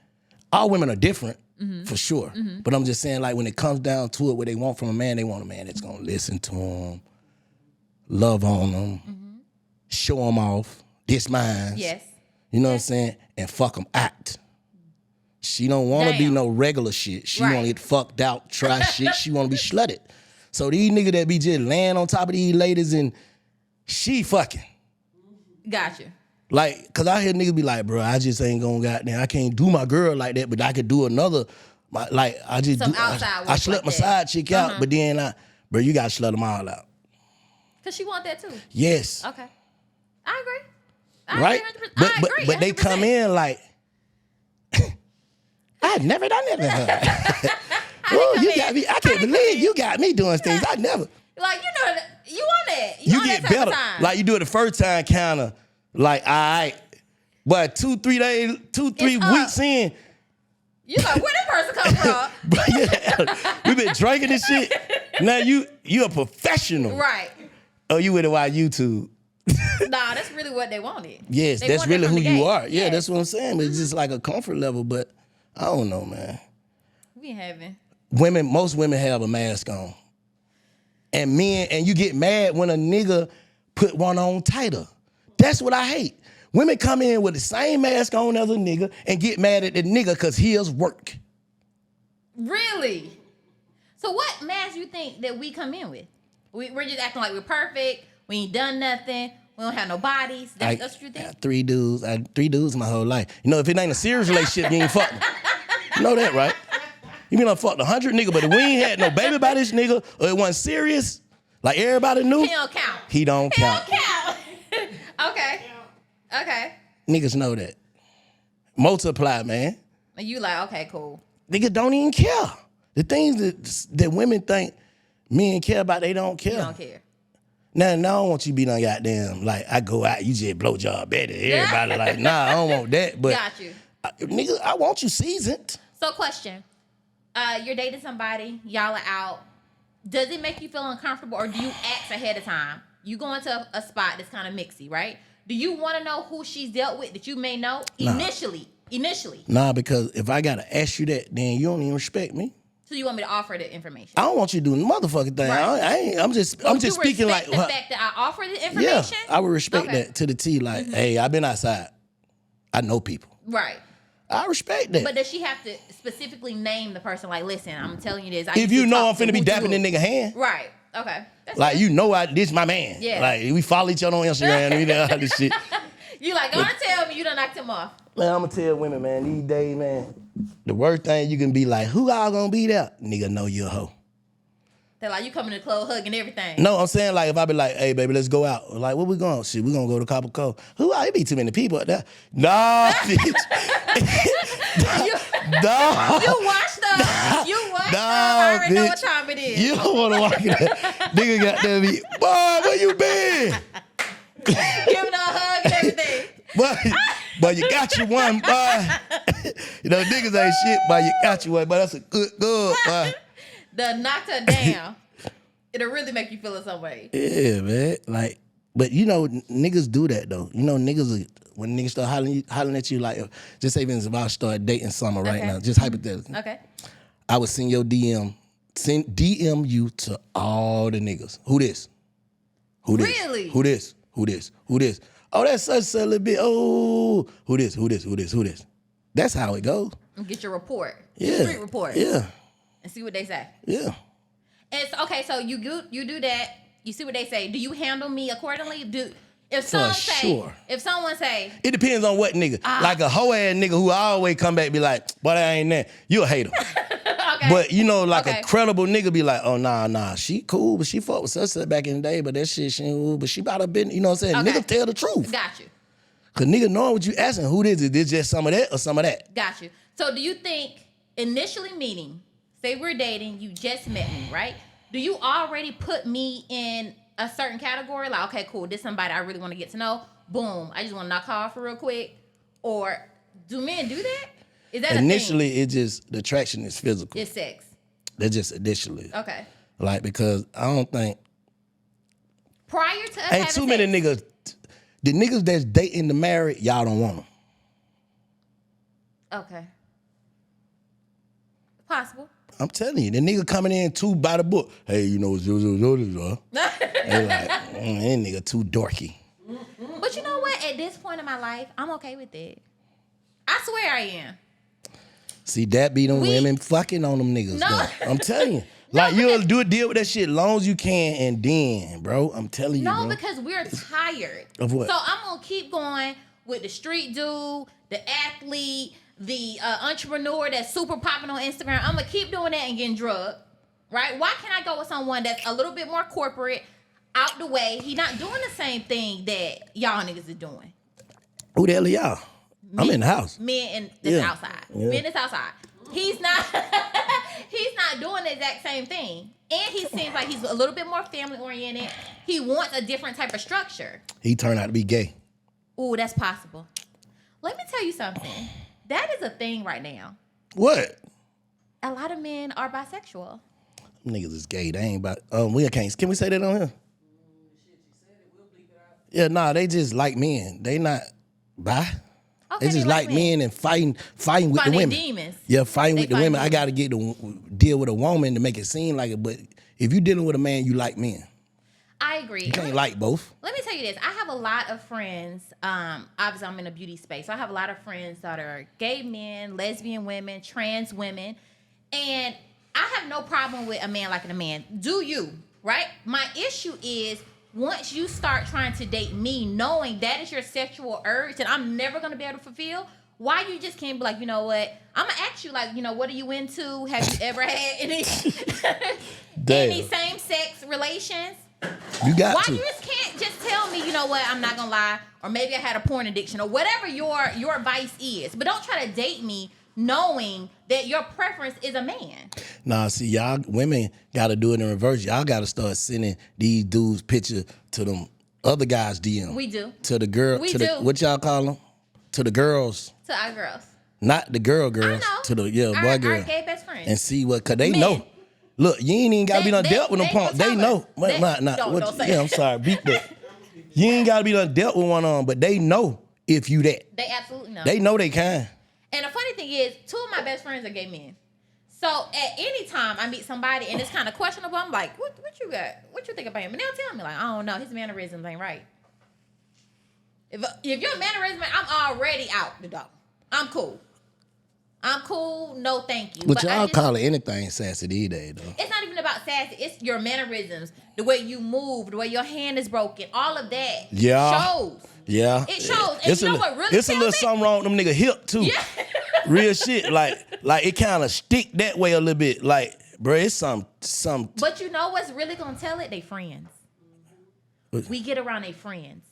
are different for sure. But I'm just saying, like when it comes down to it, what they want from a man, they want a man that's gonna listen to them, love on them, show them off. This mine. Yes. You know what I'm saying? And fuck them out. She don't want to be no regular shit. She want to get fucked out, try shit. She want to be slutted. So these niggas that be just laying on top of these ladies and she fucking. Gotcha. Like, cause I hear niggas be like, bro, I just ain't gonna goddamn, I can't do my girl like that, but I could do another, like I just Some do, outside I work slut like my that. side chick out, but then bro, you gotta slut them all out. Cause she want that too. Yes. Okay. I agree. Right? I agree. But they 100%. come in like, I never done that. Oh, you got me. I can't believe you got me doing things I never. Like, you know, you want that. You want get that type of better. time. Like you do it the first time, kind of like, all right. But 2-3 days, 2-3 weeks in. You like, where that person come from? But yeah, we been drinking this shit. Now you a professional. Right. Oh, you with it while YouTube. Nah, that's really what they wanted. Yes, They that's want it really from who the you gate. are. Yeah, Yes. that's what I'm saying. But it's just like a comfort level. But I don't know, man. We having. Most women have a mask on. And you get mad when a nigga put one on tighter. That's what I hate. Women come in with the same mask on as a nigga and get mad at the nigga because his work. Really? So what mask you think that we come in with? We're just acting like we're perfect. We ain't done nothing. We don't have no bodies. That's what you I think? had 3 dudes. I had 3 dudes my whole life. You know, if it ain't a serious relationship, you ain't fucking. You know that, right? You mean I fucked 100 nigga, but if we ain't had no baby by this nigga, or it wasn't serious, like everybody knew, He don't count. he don't count. He don't count. Okay. Niggas know that. Multiply, man. And you like, okay, cool. Niggas don't even care. The things that women think men care about, they don't care. You don't care. Now I don't want you to be done goddamn, like, I go out, you just blow job better. Everybody like, nah, I don't want that. But Got you. Nigga, I want you seasoned. So question. You're dating somebody, y'all are out. Does it make you feel uncomfortable or do you ask ahead of time? You go into a spot that's kind of mixy, right? Do you want to know who she's dealt with that you may know initially? Nah, because if I gotta ask you that, then you don't even respect me. So you want me to offer the information? I don't want you doing the motherfucking thing. Right. I'm just speaking like the fact that I offer the yeah, information? I would respect that to the T. Like, hey, I've been outside. I know people. Right. I respect that. But does she have to specifically name the person? Like, listen, I'm telling you this. If you know I'm finna be dapping the nigga hand. Right. Okay. That's Like, good. you know this my man. Yeah. Like, we follow each other on Instagram. We know all this shit. You like, gonna tell me you done knocked him off. Man, I'm gonna tell women, man, these days, man, the worst thing you can be like, who all gonna be there? Nigga know you a hoe. They're like, you coming to the club hugging everything. No, I'm saying like if I be like, hey baby, let's go out. Like, where we going? Shit, we gonna go to Copper Cove. Who are it be too many people out there? Nah, bitch. Nah. You watched them. I already know what time it is. You don't wanna walk in there. Nigga got there be, boy, where you been? Giving her a hug and everything. But you got you one, boy. You know, niggas ain't shit, but you got you one, but that's a good, boy. The knocked her down. It'll really make you feel in some way. Yeah, man. Like, but you know, niggas do that though. You know, when niggas start hollering at you, like, just say if I start dating Summer right now, just hypothetically. Okay. I would send your DM you to all the niggas. Who this? Who this? Really? Who this? Who this? Who this? Oh, that's such a little bit. Oh, who this? Who this? Who this? Who this? That's how it goes. And get your report. Yeah. Your street report. Yeah. And see what they say. Yeah. And so, okay, so you do that. You see what they say. Do you handle me accordingly? If someone say, It depends on what nigga. Like a hoe ass nigga who always come back and be like, but I ain't that. You a hater. okay. But you know, like Okay. a credible nigga be like, oh nah, she cool, but she fucked with such back in the day, but that shit she ain't, but she about to been, you know what I'm saying? Okay. Nigga tell the truth. Got you. Cause nigga knowing what you asking, who this is this just some of that or some of that? Got you. So do you think initially meeting, say we're dating, you just met me, right? Do you already put me in a certain category? Like, okay, cool, this somebody I really want to get to know. Boom, I just want to knock her off real quick. Or do men do that? Is that Initially, it just the attraction is physical. a thing? It's sex. That's just initially. Okay. Like, because I don't think Prior to us ain't having too many sex, niggas. The niggas that's dating the married, y'all don't want them. Okay. Possible. I'm telling you, the nigga coming in too by the book. Hey, you know, they like, that nigga too dorky. But you know what? At this point in my life, I'm okay with it. I swear I am. See, that be them women fucking on them niggas. No. Though. I'm telling you. Like, you'll do a deal with that shit long as you can, and then, bro, I'm telling you, No, bro. because we're tired. Of what? So I'm going to keep going with the street dude, the athlete, the entrepreneur that's super popping on Instagram. I'm going to keep doing that and getting drugged, right? Why can't I go with someone that's a little bit more corporate, out the way? He not doing the same thing that y'all niggas are doing. Who the hell are y'all? I'm in the house. Men that's outside. Yeah. Men that's outside. He's not doing the exact same thing. And he seems like he's a little bit more family oriented. He wants a different type of structure. He turned out to be gay. Ooh, that's possible. Let me tell you something. That is a thing right now. What? A lot of men are bisexual. Niggas is gay. They ain't about. We can't. Can we say that on here? Yeah, nah. They just like men. They not bi. Okay, They just like men and fighting with the Fighting women. demons. Yeah, fighting They with the fighting women. I got to deal with a woman to make it seem like it. But if you dealing with a man, you like men. I agree. You can't like both. Let me tell you this. I have a lot of friends. Obviously, I'm in a beauty space. So I have a lot of friends that are gay men, lesbian women, trans women. And I have no problem with a man liking a man. Do you, right? My issue is once you start trying to date me, knowing that is your sexual urge that I'm never going to be able to fulfill, why you just can't be like, you know what? I'm going to ask you, like, you know, what are you into? Have you ever had any same-sex relations? You got Why to. you just can't just tell me, you know what, I'm not gonna lie, or maybe I had a porn addiction, or whatever your vice is. But don't try to date me knowing that your preference is a man. Nah, see, y'all women got to do it in reverse. Y'all got to start sending these dudes pictures to them other guys' DM. We do. To the girl. We to do. The, what y'all call them? To the girls. To our girls. Not the girls. I know. To the boy girl. Our gay best friends. And see what, cause they Men. know. Look, you ain't even gotta be done dealt with them punks. They know. Don't say I'm sorry. Beat that. You ain't gotta be done dealt with one of them, but they know if you that. They absolutely know. They know they can. And the funny thing is, 2 of my best friends are gay men. So at any time I mean somebody and it's kind of questionable, I'm like, what you got? What you think about him? And they'll tell me like, I don't know, his mannerisms ain't right. If your mannerism, I'm already out the door. I'm cool. No thank you. But y'all call it anything sassy these days, though. It's not even about sassy. It's your mannerisms, the way you move, the way your hand is broken. All of that shows. Yeah. It shows. And you know what really It's a little something wrong with them nigga hip, too. Yeah. Real shit. Like it kind of stick that way a little bit. Like, bro, it's some. But you know what's really going to tell it? They friends. We get around they friends.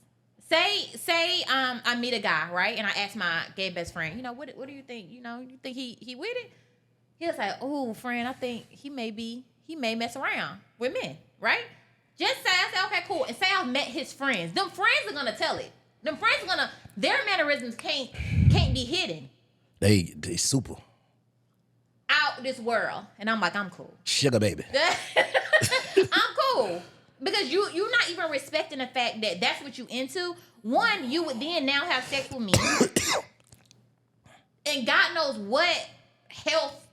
Say I meet a guy, right? And I ask my gay best friend, you know, what do you think? You know, you think he with it? He'll say, oh, friend, I think he may mess around with men, right? Just say, I say, okay, cool. And say I've met his friends. Them friends are gonna tell it. Them friends are gonna, their mannerisms can't be hidden. They super. Out this world. And I'm like, I'm cool. Sugar baby. I'm cool. Because you're not even respecting the fact that that's what you into. One, you would then now have sex with me. And God knows what health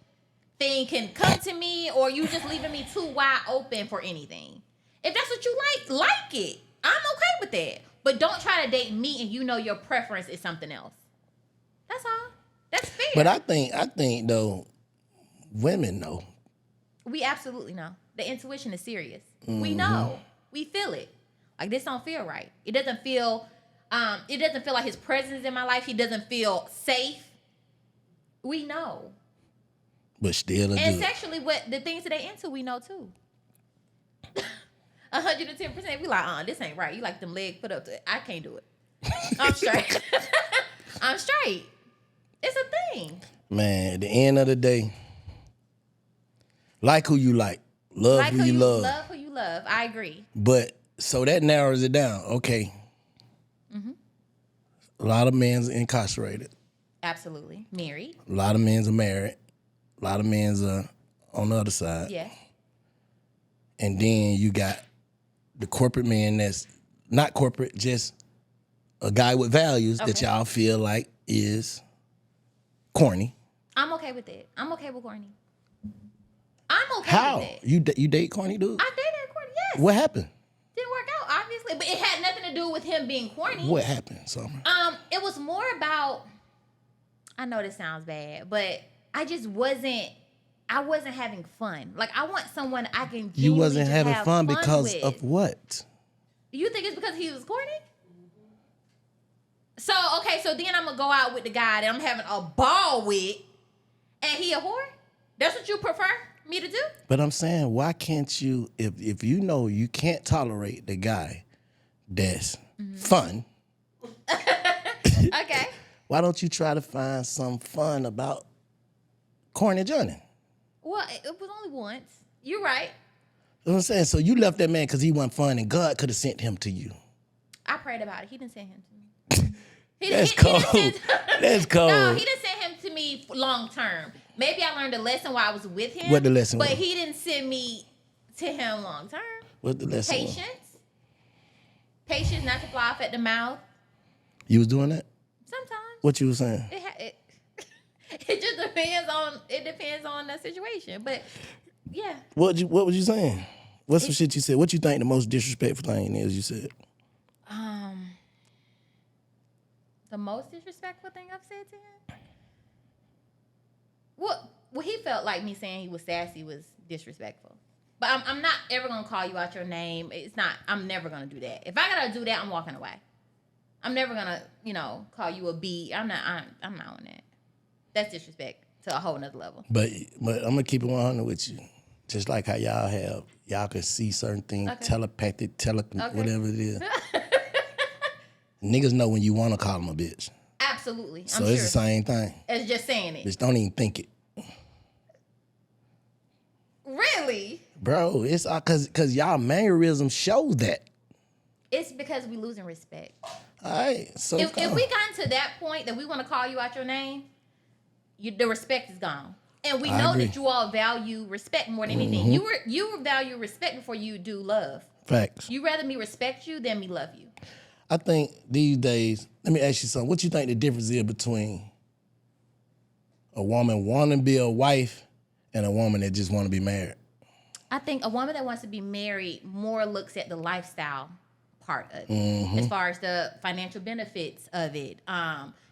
thing can come to me, or you just leaving me too wide open for anything. If that's what you like it. I'm okay with that. But don't try to date me and you know your preference is something else. That's all. That's fair. But I think though, women know. We absolutely know. The intuition is serious. Mm-hmm. We know. We feel it. Like, this don't feel right. It doesn't feel like his presence is in my life. He doesn't feel safe. We know. But still and sexually, what the things that they into, we know too. 110%. We like, this ain't right. You like them legs put up to it. I can't do it. I'm straight. I'm straight. It's a thing. Man, at the end of the day, like who you like. Love who you love. Love who you love. I agree. But, so that narrows it down. Okay. Mm-hmm. A lot of men's incarcerated. Absolutely. Married. A lot of men's are married. A lot of men's are on the other side. Yeah. And then you got the corporate man that's not corporate, just a guy with values that y'all feel like is corny. I'm okay with it. I'm okay with corny. I'm okay How? with it. You date corny dude? I dated corny, yes. What happened? Didn't work out, obviously, but it had nothing to do with him being corny. What happened, Summer? It was more about, I know this sounds bad, but I just wasn't having fun. Like, I want someone I can You wasn't just having have fun because with. of what? You think it's because he was corny? So, okay, so then I'm going to go out with the guy that I'm having a ball with, and he a whore? That's what you prefer me to do? But I'm saying, why can't you, if you know you can't tolerate the guy that's fun, Okay. why don't you try to find some fun about corny Johnny? Well, it was only once. You're right. You know what I'm saying? So you left that man because he wasn't fun and God could have sent him to you. I prayed about it. He didn't send him to me. That's cold. That's cold. No, he didn't send him to me long term. Maybe I learned a lesson while I was with him. What the lesson But was? he didn't send me to him long term. What the lesson was? Patience. Patience not to fly off at the mouth. You was doing that? Sometimes. What you was saying? It just depends on the situation. But yeah. What was you saying? What's some shit you said? What you think the most disrespectful thing is you said? The most disrespectful thing I've said to him? Well, he felt like me saying he was sassy was disrespectful. But I'm not ever going to call you out your name. I'm never going to do that. If I got to do that, I'm walking away. I'm never going to, call you a B. I'm not on that. That's disrespect to a whole nother level. But I'm going to keep it 100 with you. Just like how y'all can see certain things, telepathic, whatever it is. Niggas know when you want to call them a bitch. Absolutely. So it's the same thing. It's just saying it. Bitch, don't even think it. Really? Bro, it's because y'all mannerisms show that. It's because we losing respect. All right. So if we got to that point that we want to call you out your name, the respect is gone. And we know that you all value respect more than anything. You value respect before you do love. Facts. You rather me respect you than me love you. I think these days, let me ask you something. What you think the difference is between a woman wanting to be a wife and a woman that just want to be married? I think a woman that wants to be married more looks at the lifestyle part of it, as far as the financial benefits of it.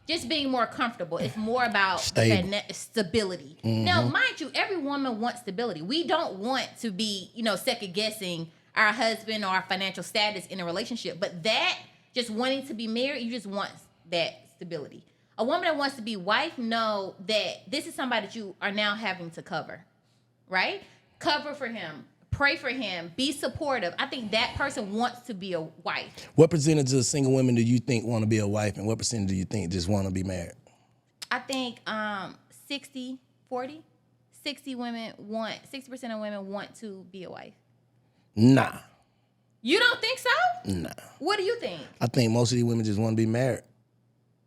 Just being more comfortable. It's more about stability. Now, mind you, every woman wants stability. We don't want to be, second guessing our husband or our financial status in a relationship. But that, just wanting to be married, you just want that stability. A woman that wants to be wife know that this is somebody that you are now having to cover, right? Cover for him. Pray for him. Be supportive. I think that person wants to be a wife. What percentage of single women do you think want to be a wife, and what percentage do you think just want to be married? I think 60-40. 60% of women want to be a wife. Nah. You don't think so? Nah. What do you think? I think most of these women just want to be married.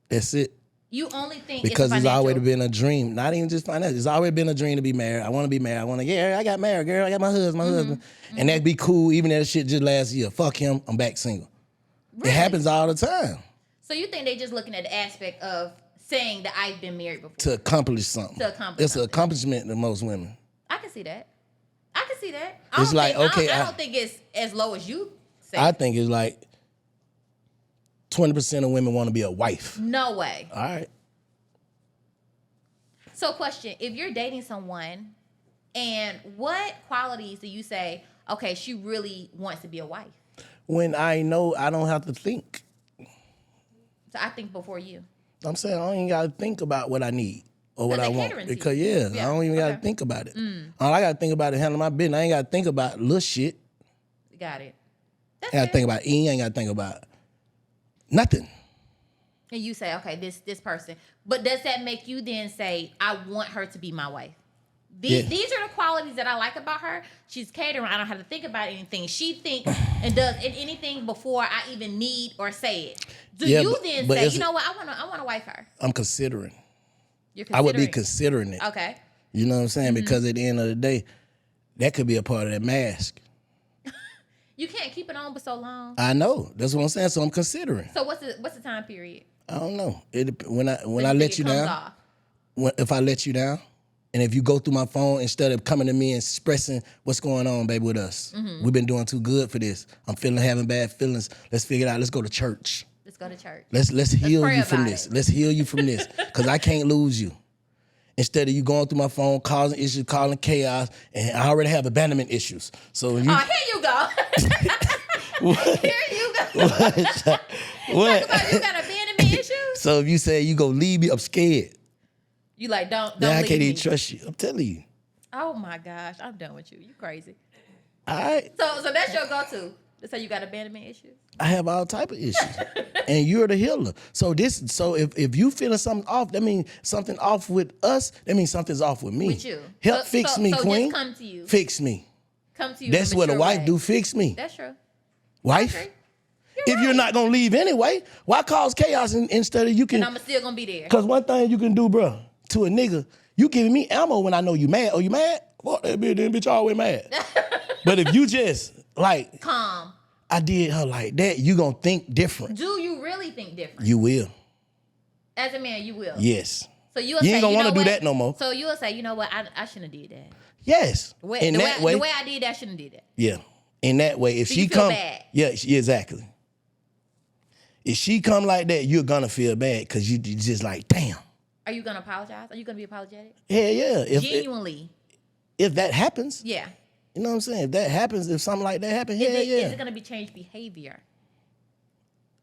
That's it. You only think because it's always been a dream, not even just financial. It's always been a dream to be married. I want to be married. I got married, girl. I got my husband. And that'd be cool, even if that shit just last year. Fuck him, I'm back single. Really? It happens all the time. So you think they just looking at the aspect of saying that I've been married before? To accomplish something. It's an accomplishment to most women. I can see that. I don't think it's as low as you say. I think it's like 20% of women want to be a wife. No way. All right. So question, if you're dating someone, and what qualities do you say, okay, she really wants to be a wife? When I know I don't have to think. So I think before you. I'm saying I don't even got to think about what I need or what I want. Because, I don't even got to think about it. All I got to think about is handling my business. I ain't got to think about little shit. Got it. I got to think about I ain't got to think about nothing. And you say, okay, this person. But does that make you then say, I want her to be my wife? These are the qualities that I like about her. She's catering. I don't have to think about anything. She thinks and does anything before I even need or say it. Do you then say, you know what, I want to wife her? I'm considering. You're considering. I would be considering it. Okay. You know what I'm saying? Because at the end of the day, that could be a part of that mask. You can't keep it on for so long. I know. That's what I'm saying. So I'm considering. So what's the time period? I don't know. When I let you down, off? if I let you down, and if you go through my phone instead of coming to me and expressing what's going on, baby, with us. We've been doing too good for this. I'm having bad feelings. Let's figure it out. Let's go to church. Let's go to church. Let's heal pray you from about this. it. Let's heal you from this. Because I can't lose you. Instead of you going through my phone, causing issues, calling chaos, and I already have abandonment issues. So you, Here you go. Here you go. What? Talk about you got abandonment issues. So if you say you go leave me, I'm scared. You like don't Now I leave can't me. even trust you. I'm telling you. Oh my gosh, I'm done with you. You crazy. All right. So that's your go-to. That's how you got abandonment issues. I have all type of issues, and you're the healer. So if you feeling something off, that means something off with us. That means something's off with me. With you. Help fix me, so queen. Just come to you. Fix me. Come to you. That's in what a mature wife way. do. Fix me. That's true. Wife. Okay. If you're not gonna leave anyway, why cause chaos instead of you can? And I'm still gonna be there. Because one thing you can do, bro, to a nigga, you giving me ammo when I know you mad. Oh, you mad? Fuck that bitch, then bitch always mad. But if you just like Calm. I did her like that, you gonna think different. Do you really think different? You will. As a man, you will. Yes. So you'll You say, ain't gonna you want to know do what? that no more. So you'll say, you know what? I shouldn't have did that. Yes. The way, In the, that way, way. the way I did that, I shouldn't have did that. Yeah. In that way, if So she you feel come, bad. yeah, exactly. If she come like that, you're gonna feel bad because you just like, damn. Are you gonna apologize? Are you gonna be apologetic? Yeah. Genuinely. If that happens, Yeah. you know what I'm saying? If that happens, if something like that happens, Is yeah. it gonna be changed behavior?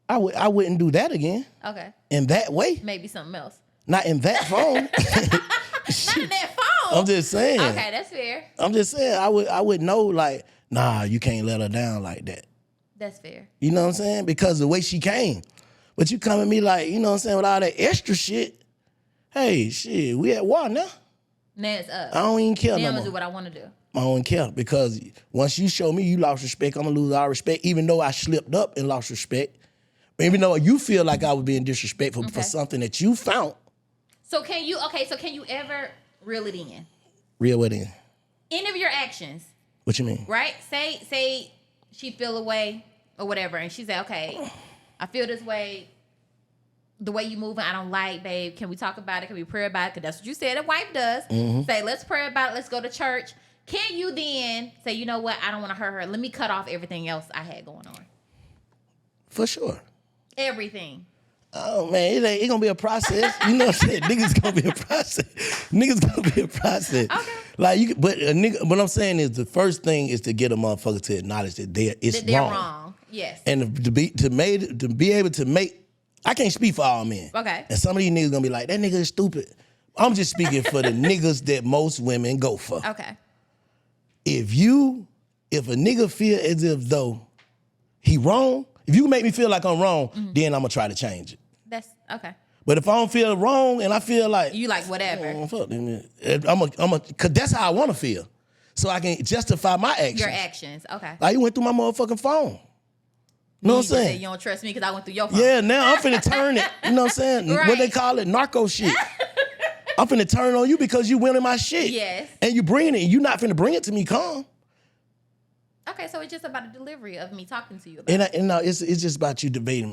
I wouldn't do that again. Okay. In that way. Maybe something else. Not in that phone. Not in that phone. I'm just saying. Okay, that's fair. I'm just saying, I would know like, nah, you can't let her down like that. That's fair. You know what I'm saying? Because the way she came. But you come at me like, you know what I'm saying, with all that extra shit. Hey, shit, we at war now. Now it's up. I don't even care Now no I'm gonna more. do what I want to do. I don't care because once you show me you lost respect, I'm gonna lose all respect, even though I slipped up and lost respect. Even though you feel like I was being disrespectful for something that you found. So can you ever reel it in? Real what in? Any of your actions, What you mean? right? Say she feel away or whatever, and she say, okay, I feel this way. The way you moving, I don't like, babe. Can we talk about it? Can we pray about it? Because that's what you said a wife does. Say, let's pray about it. Let's go to church. Can you then say, you know what? I don't want to hurt her. Let me cut off everything else I had going on. For sure. Everything. Oh man, it gonna be a process. You know what I'm saying? Niggas gonna be a process. Niggas gonna be a process. Okay. Like but a nigga, what I'm saying is the first thing is to get a motherfucker to acknowledge that they're wrong. Yes. And to be able to make, I can't speak for all men. Okay. And some of these niggas gonna be like, that nigga is stupid. I'm just speaking for the niggas that most women go for. Okay. If a nigga feel as if though he wrong, if you make me feel like I'm wrong, then I'm gonna try to change it. That's okay. But if I don't feel wrong and I feel like You like whatever. oh, fuck them, cause that's how I wanna feel. So I can justify my actions. Your actions. Okay. Like you went through my motherfucking phone. You know what I'm You say saying? you don't trust me because I went through your phone. Yeah, now I'm finna turn it. You know what I'm saying? Right. What they call it, narco shit. I'm finna turn on you because you went in my shit. Yes. And you bringing it. You not finna bring it to me calm. Okay, so it's just about the delivery of me talking to you about it. And now it's just about you debating.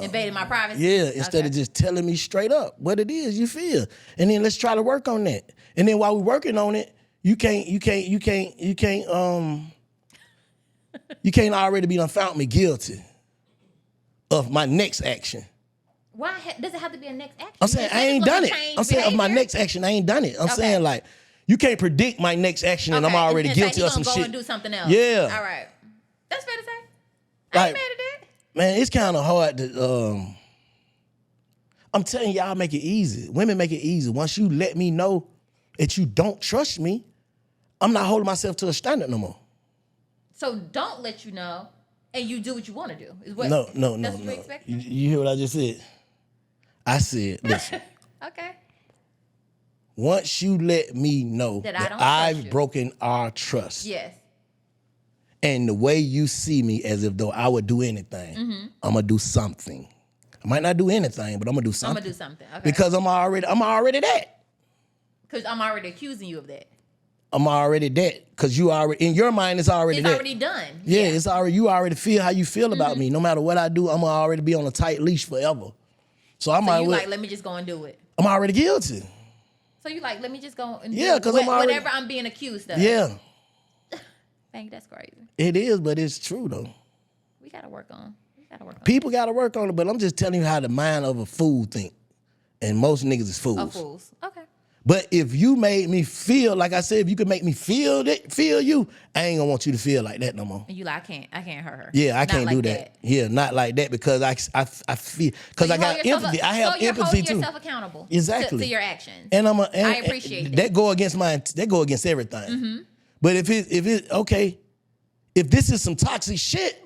Invading my privacy. Yeah, instead of Okay. just telling me straight up what it is you feel, and then let's try to work on that. And then while we're working on it, you can't already be done found me guilty of my next action. Why does it have to be a next action? I'm saying I ain't done it. I'm saying of my next action, I ain't done it. I'm saying like you can't predict my next action, and I'm already guilty of some go shit. And do something else. Yeah. All right. That's fair to say. I Like, ain't mad at that. man, it's kind of hard to. I'm telling y'all, make it easy. Women make it easy. Once you let me know that you don't trust me, I'm not holding myself to a standard no more. So don't let you know, and you do what you want to do. Is what? No. That's what you expect? You hear what I just said? I said, listen. Okay. Once you let me know That I that don't trust I've you. broken our trust, Yes. and the way you see me as if though I would do anything, I'm gonna do something. I might not do anything, but I'm gonna do I'm something. gonna do something. Okay. Because I'm already that. Because I'm already accusing you of that. I'm already that. Because you already, in your mind, it's already that. It's already done. Yeah, it's already, you already feel how you feel about me. No matter what I do, I'm gonna already be on a tight leash forever. So I might you like, let me just go and do it. I'm already guilty. So you like, let me just go and do because I'm already, whatever I'm being accused of. Yeah. Dang, that's crazy. It is, but it's true though. We gotta work on. People gotta work on it, but I'm just telling you how the mind of a fool think. And most niggas is fools. Oh, fools. Okay. But if you made me feel, like I said, if you could make me feel you, I ain't gonna want you to feel like that no more. And you like, I can't hurt her. Yeah, I Not can't like do that. Yeah, not like that because I feel, because I got empathy. I have empathy too. So you're holding yourself accountable. Exactly. To your actions. And I appreciate that. That go against that go against everything. Mm-hmm. But if this is some toxic shit,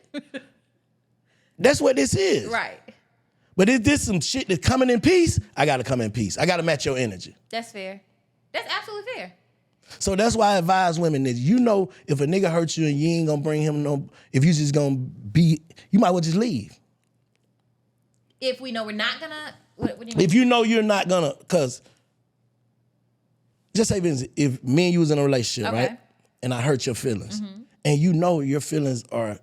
that's what this is. Right. But if this some shit that's coming in peace, I gotta come in peace. I gotta match your energy. That's fair. That's absolutely fair. So that's why I advise women that if a nigga hurts you and you ain't gonna bring him if you just gonna be, you might well just leave. If we know we're not gonna, what do you mean? If you know you're not gonna, cause just say if me and you was in a relationship, right? And I hurt your feelings, and you know your feelings are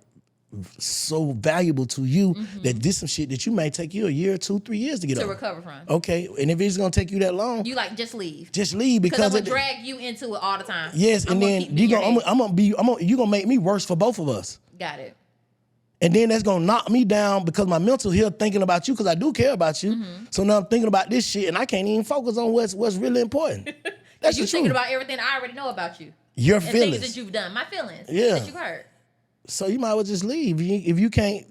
so valuable to you that this some shit that you may take you a year, 2, 3 years to get to over. recover from. Okay, and if it's gonna take you that long, you like just leave. Just leave because I'm gonna drag you into it all the time. Yes, and then you gonna make me worse for both of us. Got it. And then that's gonna knock me down because my mental here thinking about you because I do care about you. So now I'm thinking about this shit and I can't even focus on what's really important. That's you the thinking truth. about everything I already know about you. Your and feelings. Things that you've done. My feelings. Yeah. That you hurt. So you might well just leave. If you can't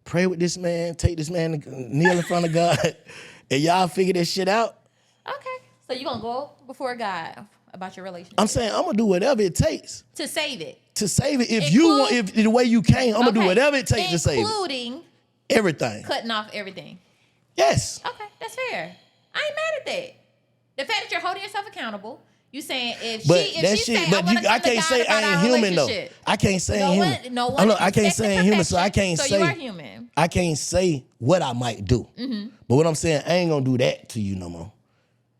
pray with this man, take this man to kneel in front of God, and y'all figure this shit out. Okay. So you gonna go before God about your relationship. I'm saying I'm gonna do whatever it takes. To save it. To save it. If the way you came, I'm gonna do whatever it takes to save it. Including everything. Cutting off everything. Yes. Okay, that's fair. I ain't mad at that. The fact that you're holding yourself accountable. You saying I can't say I ain't human though. I can't say I ain't human. No one. I can't say I ain't human, so I can't say. So you are human. I can't say what I might do. But what I'm saying, I ain't gonna do that to you no more.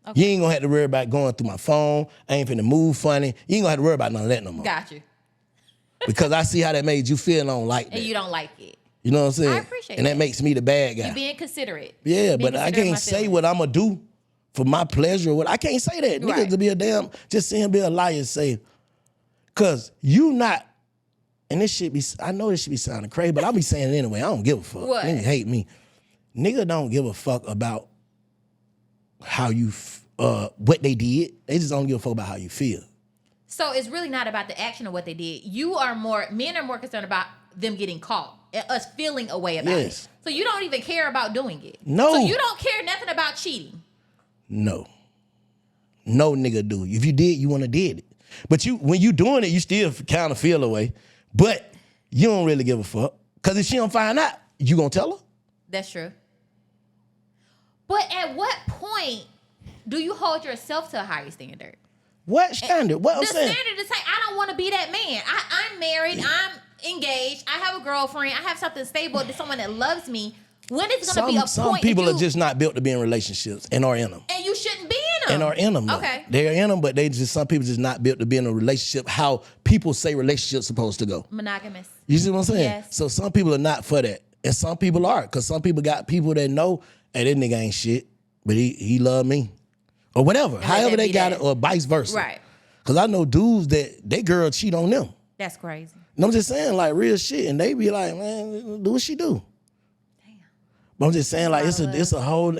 Okay. You ain't gonna have to worry about going through my phone. I ain't finna move funny. You ain't gonna have to worry about none of that no more. Got you. Because I see how that made you feel and I don't like that. And you don't like it. You know what I'm saying? I appreciate and that makes me the bad guy. You being considerate. Yeah, but I can't say what I'm gonna do for my pleasure or what. I can't say that. Right. Niggas to be a damn, just see him be a liar say, cause you not, and this shit be, I know this should be sounding crazy, but I'll be saying it anyway. I don't give a fuck. What? Niggas hate me. Nigga don't give a fuck about how you, what they did. They just don't give a fuck about how you feel. So it's really not about the action of what they did. Men are more concerned about them getting caught, us feeling a way about it. So you don't even care about doing it. No. So you don't care nothing about cheating. No nigga do. If you did, you wanna did it. But when you doing it, you still kind of feel away. But you don't really give a fuck. Cause if she don't find out, you gonna tell her? That's true. But at what point do you hold yourself to a higher standard? What standard? What I'm saying? The standard is say, I don't want to be that man. I'm married. I'm engaged. I have a girlfriend. I have something stable. There's someone that loves me. When is going to be a point? Some people are just not built to be in relationships and are in them. And you shouldn't be in them. And are in them. Okay. They're in them, but some people just not built to be in a relationship how people say relationships supposed to go. Monogamous. You see what I'm saying? Yes. So some people are not for that. And some people are. Because some people got people that know, hey, this nigga ain't shit, but he love me. Or whatever. However they got it, or vice versa. Right. Because I know dudes that they girl cheat on them. That's crazy. And I'm just saying, like, real shit. And they be like, man, do what she do. But I'm just saying, like, it's a whole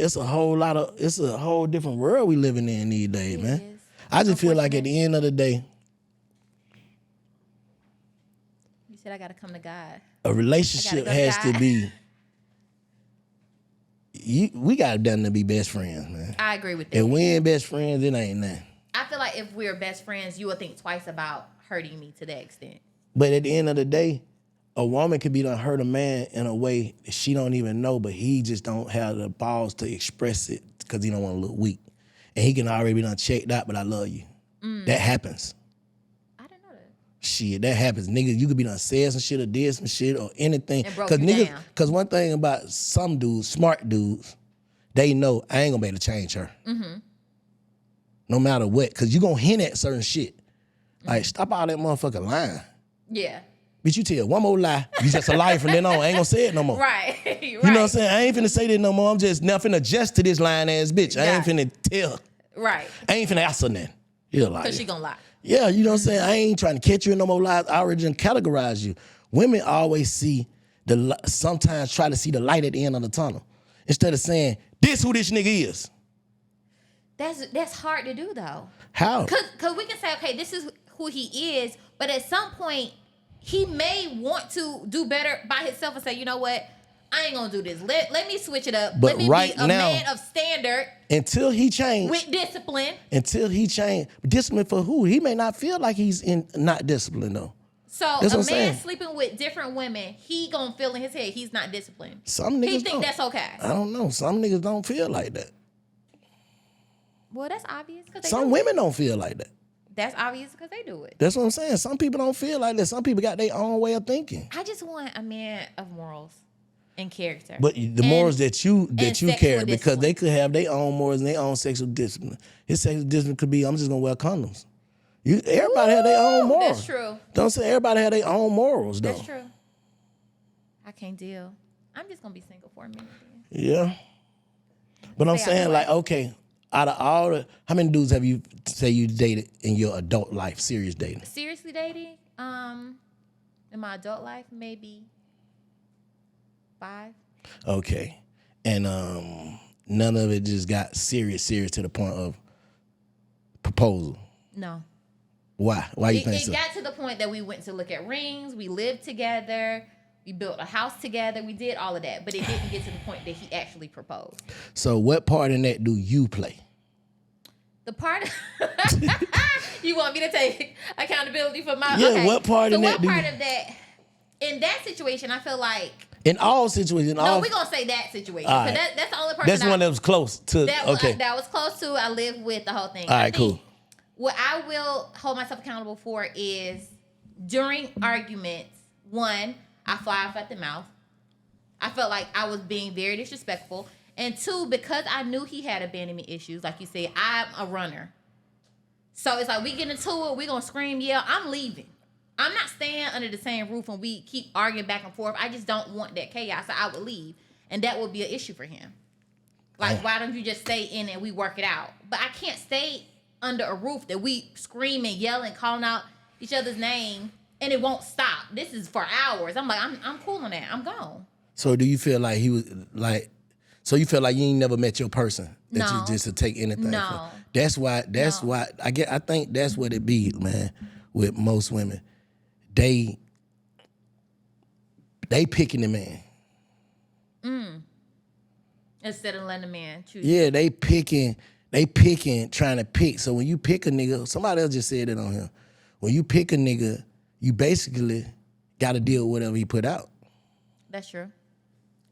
different world we living in these days, man. I just feel like at the end of the day, you said I gotta come to God. A relationship has to be. We got them to be best friends, man. I agree with that. If we ain't best friends, it ain't nothing. I feel like if we're best friends, you would think twice about hurting me to that extent. But at the end of the day, a woman could be done hurt a man in a way that she don't even know, but he just don't have the balls to express it because he don't want to look weak. And he can already be done checked out, but I love you. That happens. I didn't know that. Shit, that happens. Niggas, you could be done said some shit or did some shit or anything. And broke you down. Because one thing about some dudes, smart dudes, they know I ain't gonna be able to change her. no matter what, because you gonna hint at certain shit. Like, stop all that motherfucking lying. Yeah. Bitch, you tell one more lie, you just a liar from then on. I ain't gonna say it no more. Right. You know what I'm saying? I ain't finna say that no more. I'm just now finna adjust to this lying ass bitch. I ain't finna tell. Right. I ain't finna ask her nothing. You're a liar. Because she gonna lie. Yeah, you know what I'm saying? I ain't trying to catch you in no more lies. I already done categorize you. Women always sometimes try to see the light at the end of the tunnel. Instead of saying, this who this nigga is. That's hard to do though. How? Because we can say, okay, this is who he is, but at some point, he may want to do better by himself and say, you know what? I ain't gonna do this. Let me switch it up. But let me right be a now, man of standard. Until he changed. With discipline. Until he changed. Discipline for who? He may not feel like he's not disciplined though. So a man sleeping with different women, he gonna feel in his head he's not disciplined. Some niggas he think that's okay. I don't know. Some niggas don't feel like that. Well, that's obvious. Some women don't feel like that. That's obvious because they do it. That's what I'm saying. Some people don't feel like that. Some people got their own way of thinking. I just want a man of morals and character. But the morals that you carry, because discipline. they could have their own morals and their own sexual discipline. His sexual discipline could be, I'm just gonna wear condoms. Everybody have their own morals. That's true. Don't say everybody have their own morals though. That's true. I can't deal. I'm just gonna be single for a minute. Then. Yeah. But I'm saying, like, okay, out of all how many dudes have you dated in your adult life, serious dating? Seriously dating? In my adult life, maybe 5. Okay. And none of it just got serious to the point of proposal. No. Why? Why you think so? It got to the point that we went to look at rings, we lived together, we built a house together, we did all of that, but it didn't get to the point that he actually proposed. So what part in that do you play? The part you want me to take accountability for my okay. What part in that? What part of that? In that situation, I feel like in all situations. No, we're gonna say that situation. Right. That's the only person. That's one that was close to. That was close to. I lived with the whole thing. All right, cool. What I will hold myself accountable for is during arguments. 1, I fly off at the mouth. I felt like I was being very disrespectful. And 2, because I knew he had abandonment issues, like you said, I'm a runner. So it's like we get into it, we gonna scream, yell, I'm leaving. I'm not staying under the same roof and we keep arguing back and forth. I just don't want that chaos, so I would leave. And that would be an issue for him. Like, why don't you just stay in and we work it out? But I can't stay under a roof that we screaming, yelling, calling out each other's name, and it won't stop. This is for hours. I'm like, I'm cool on that. I'm gone. So do you feel like he was like? So you feel like you ain't never met your person that you just to take anything No. from? That's why I think that's what it be, man, with most women. They picking the man. Instead of letting the man choose. Yeah, they picking, trying to pick. So when you pick a nigga, somebody else just said it on here. When you pick a nigga, you basically got to deal with whatever he put out. That's true.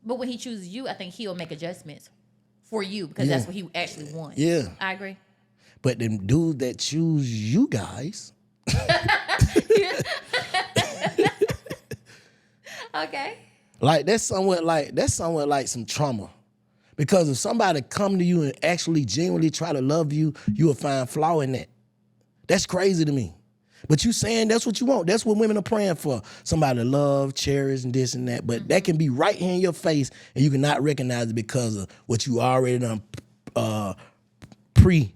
But when he chooses you, I think he'll make adjustments for you because that's what he actually wants. Yeah. I agree. But them dudes that choose you guys. Okay. Like that's somewhat like some trauma. Because if somebody come to you and actually genuinely try to love you, you will find flaw in that. That's crazy to me. But you saying that's what you want. That's what women are praying for. Somebody to love, cherish, and this and that. But that can be right here in your face, and you cannot recognize it because of what you already done pre.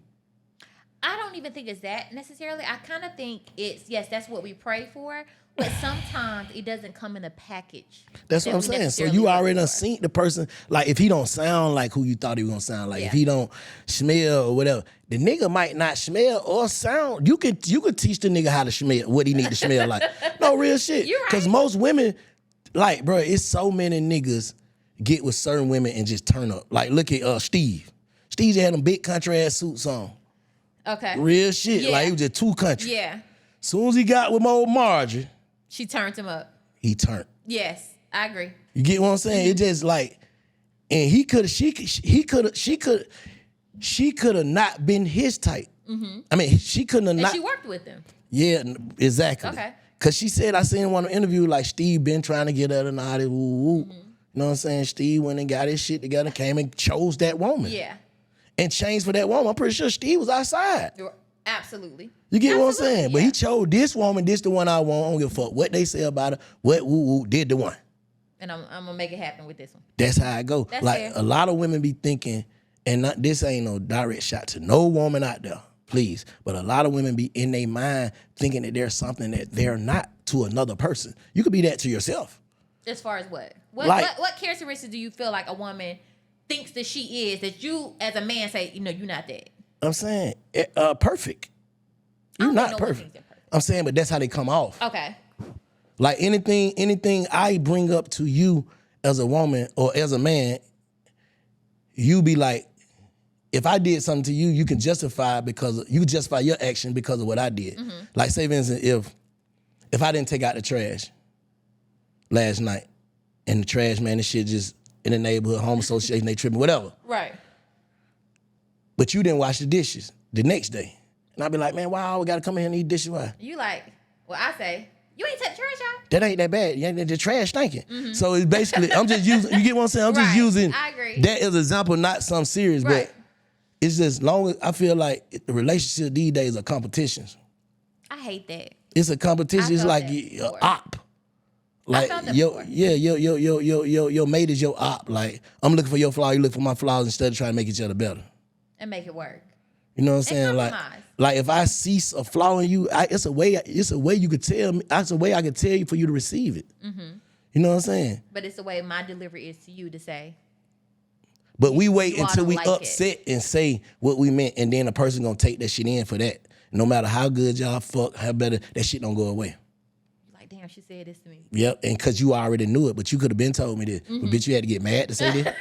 I don't even think it's that necessarily. I kind of think it's, yes, that's what we pray for, but sometimes it doesn't come in a package. That's what I'm saying. So you already done seen the person, like if he don't sound like who you thought he was gonna sound like, if he don't smell or whatever, the nigga might not smell or sound. You could teach the nigga how to smell, what he need to smell like. No, real shit. You're right. Because most women, like, bro, it's so many niggas get with certain women and just turn up. Like, look at Steve. Steve had them big country ass suits on. Okay. Real shit. Yeah. Like, he was just too country. Yeah. Soon as he got with my old Marjorie, She turned him up. he turned. Yes, I agree. You get what I'm saying? It just like, and she could have not been his type. Mm-hmm. I mean, she couldn't have And not. she worked with him. Yeah, exactly. Okay. Cause she said, I seen one interview like Steve been trying to get her and all that. Woo. You know what I'm saying? Steve went and got his shit together, came and chose that woman. Yeah. and changed for that woman, I'm pretty sure Steve was outside. Absolutely. You get what I'm Absolutely, saying? But he chose this woman, this the one I want. I don't give a fuck what they say about her, what woo did the one. And I'm gonna make it happen with this one. That's how I go. That's like fair. a lot of women be thinking, and this ain't no direct shot to no woman out there, please. But a lot of women be in their mind thinking that there's something that they're not to another person. You could be that to yourself. As far as what? Like- What characteristics do you feel like a woman thinks that she is that you as a man say, you're not that? I'm saying perfect. I You're don't think not no one perfect. thinks they're perfect. I'm saying, but that's how they come off. Okay. Like anything I bring up to you as a woman or as a man, you be like, if I did something to you, you can justify your action because of what I did. Mm-hmm. Like say for instance, if I didn't take out the trash last night and the trash man, this shit just in the neighborhood, home association, they tripping, whatever. Right. But you didn't wash the dishes the next day. And I'd be like, man, why I always gotta come in here and eat dishes? Why? You like, well, I say, you ain't take the trash out. That ain't that bad. Yeah, the trash stinking. So it's basically, I'm just using, you get what I'm saying? I'm just Right. using I agree. that as an example, not something serious, Right. but it's just long as I feel like the relationship these days are competitions. I hate that. It's a competition. I It's felt like that a before. op. Like felt that your before. your mate is your op. Like I'm looking for your flaw, you look for my flaws instead of trying to make each other better. And make it work. You know what I'm saying? compromise. Like if I see a flaw in you, it's a way you could tell me. That's a way I could tell you for you to receive it. Mm-hmm. You know what I'm saying? But it's the way my delivery is to you to say, But we wait You all until don't we like it. upset and say what we meant, and then a person gonna take that shit in for that. No matter how good y'all fuck, how better, that shit don't go away. like, damn, she said this to me. Yep, and because you already knew it, but you could have been told me this. But bitch, you had to get mad to say this.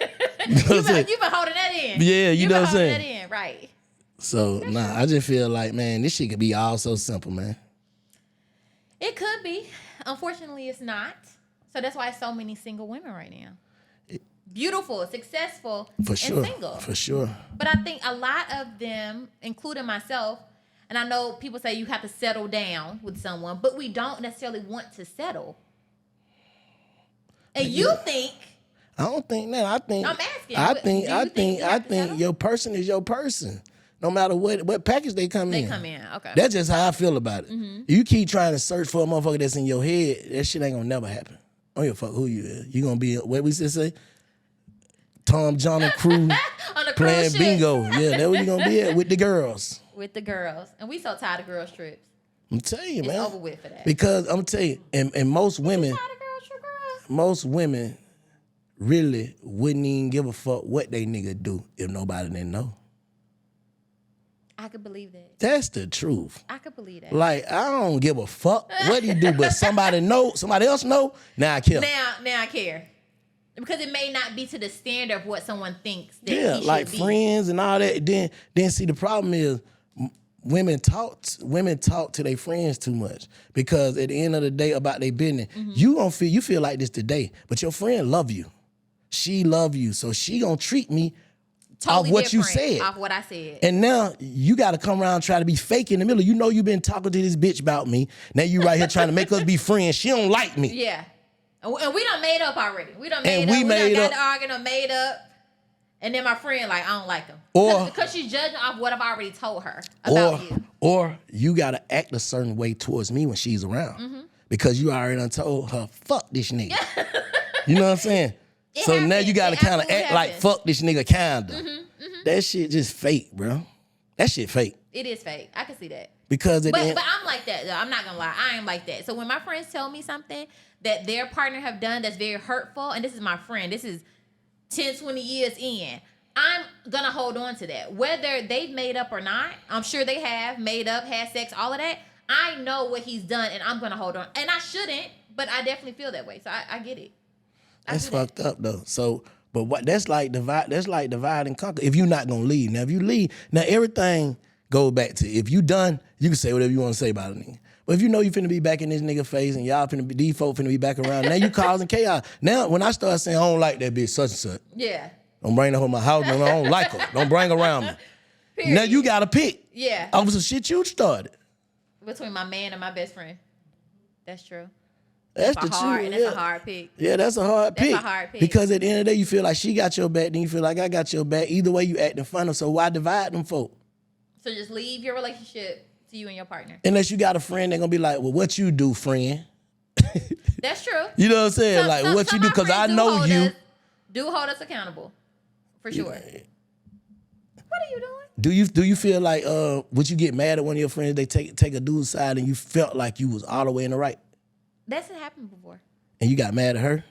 You know what I'm saying? You've been holding that in. Yeah, you know been what I'm holding saying? that in, right. So, I just feel like, man, this shit could be all so simple, man. It could be. Unfortunately, it's not. So that's why so many single women right now. Beautiful, successful, For sure. and single. For sure. But I think a lot of them, including myself, and I know people say you have to settle down with someone, but we don't necessarily want to settle. And you think, I don't think that. I think I'm asking, I do think you I think think you I have to think settle? your person is your person. No matter what package they come in. they come in. Okay. That's just how I feel about it. You keep trying to search for a motherfucker that's in your head, that shit ain't gonna never happen. I don't give a fuck who you is. You gonna be, what we just say? Tom, John, and crew On the playing cruise ship. bingo. Yeah, that's where you gonna be at with the girls. With the girls. And we so tired of girls' trips. I'm telling you, It's man. over with for that. Because I'm telling you, and most women, Tired of girls' trip, girl. most women really wouldn't even give a fuck what they nigga do if nobody didn't know. I could believe that. That's the truth. I could believe that. Like, I don't give a fuck what he do, but somebody else know, now I care. Now I care. Because it may not be to the standard of what someone thinks that Yeah, he like should be. friends and all that. Then see, the problem is women talk to their friends too much, because at the end of the day about their business, you feel like this today, but your friend love you. She love you, so she gonna treat me Totally off what you different said. Off what I said. And now you got to come around and try to be fake in the middle. You know you've been talking to this bitch about me. Now you right here trying to make us be friends. She don't like me. Yeah. And we done made up already. We done made And up. we made done up. got to arguing or made up. And then my friend like, I don't like him. Or- Because she's judging off what I've already told her about you. Or you got to act a certain way towards me when she's around. Because you already done told her, fuck this nigga. You know what I'm saying? So now you happens. got to It kind of absolutely act like happens. fuck this nigga kinda. That shit just fake, bro. That shit fake. It is fake. I can see that. Because at the But end, I'm like that, though. I'm not going to lie. I am like that. So when my friends tell me something that their partner have done that's very hurtful, and this is my friend, this is 10, 20 years in, I'm going to hold on to that. Whether they've made up or not, I'm sure they have made up, had sex, all of that. I know what he's done, and I'm going to hold on. And I shouldn't, but I definitely feel that way. So I get it. that's do that. fucked up though. So, but what that's like divide and conquer. If you're not gonna leave, now if you leave, now everything goes back to, if you done, you can say whatever you want to say about a nigga. But if you know you finna be back in this nigga face and y'all finna be, these folk finna be back around, now you causing chaos. Now when I start saying I don't like that bitch such and such, Yeah. don't bring her to my house, no, I don't like her. Don't bring her around me. Period. Now you gotta pick. Yeah. Over some shit you started. Between my man and my best friend. That's true. That's That's the a hard, truth. that's Yeah. a hard pick. Yeah, that's a hard That's pick. a hard pick. Because at the end of the day, you feel like she got your back, then you feel like I got your back. Either way, you acting funny. So why divide them folk? So just leave your relationship to you and your partner. Unless you got a friend, they're gonna be like, well, what you do, friend? That's true. You know what I'm saying? Like, what you do? Because I know you. Do hold us accountable, for sure. Yeah. What are you doing? Do you feel like would you get mad at one of your friends? They take a dude's side and you felt like you was all the way in the right, That's happened before. and you got mad at her?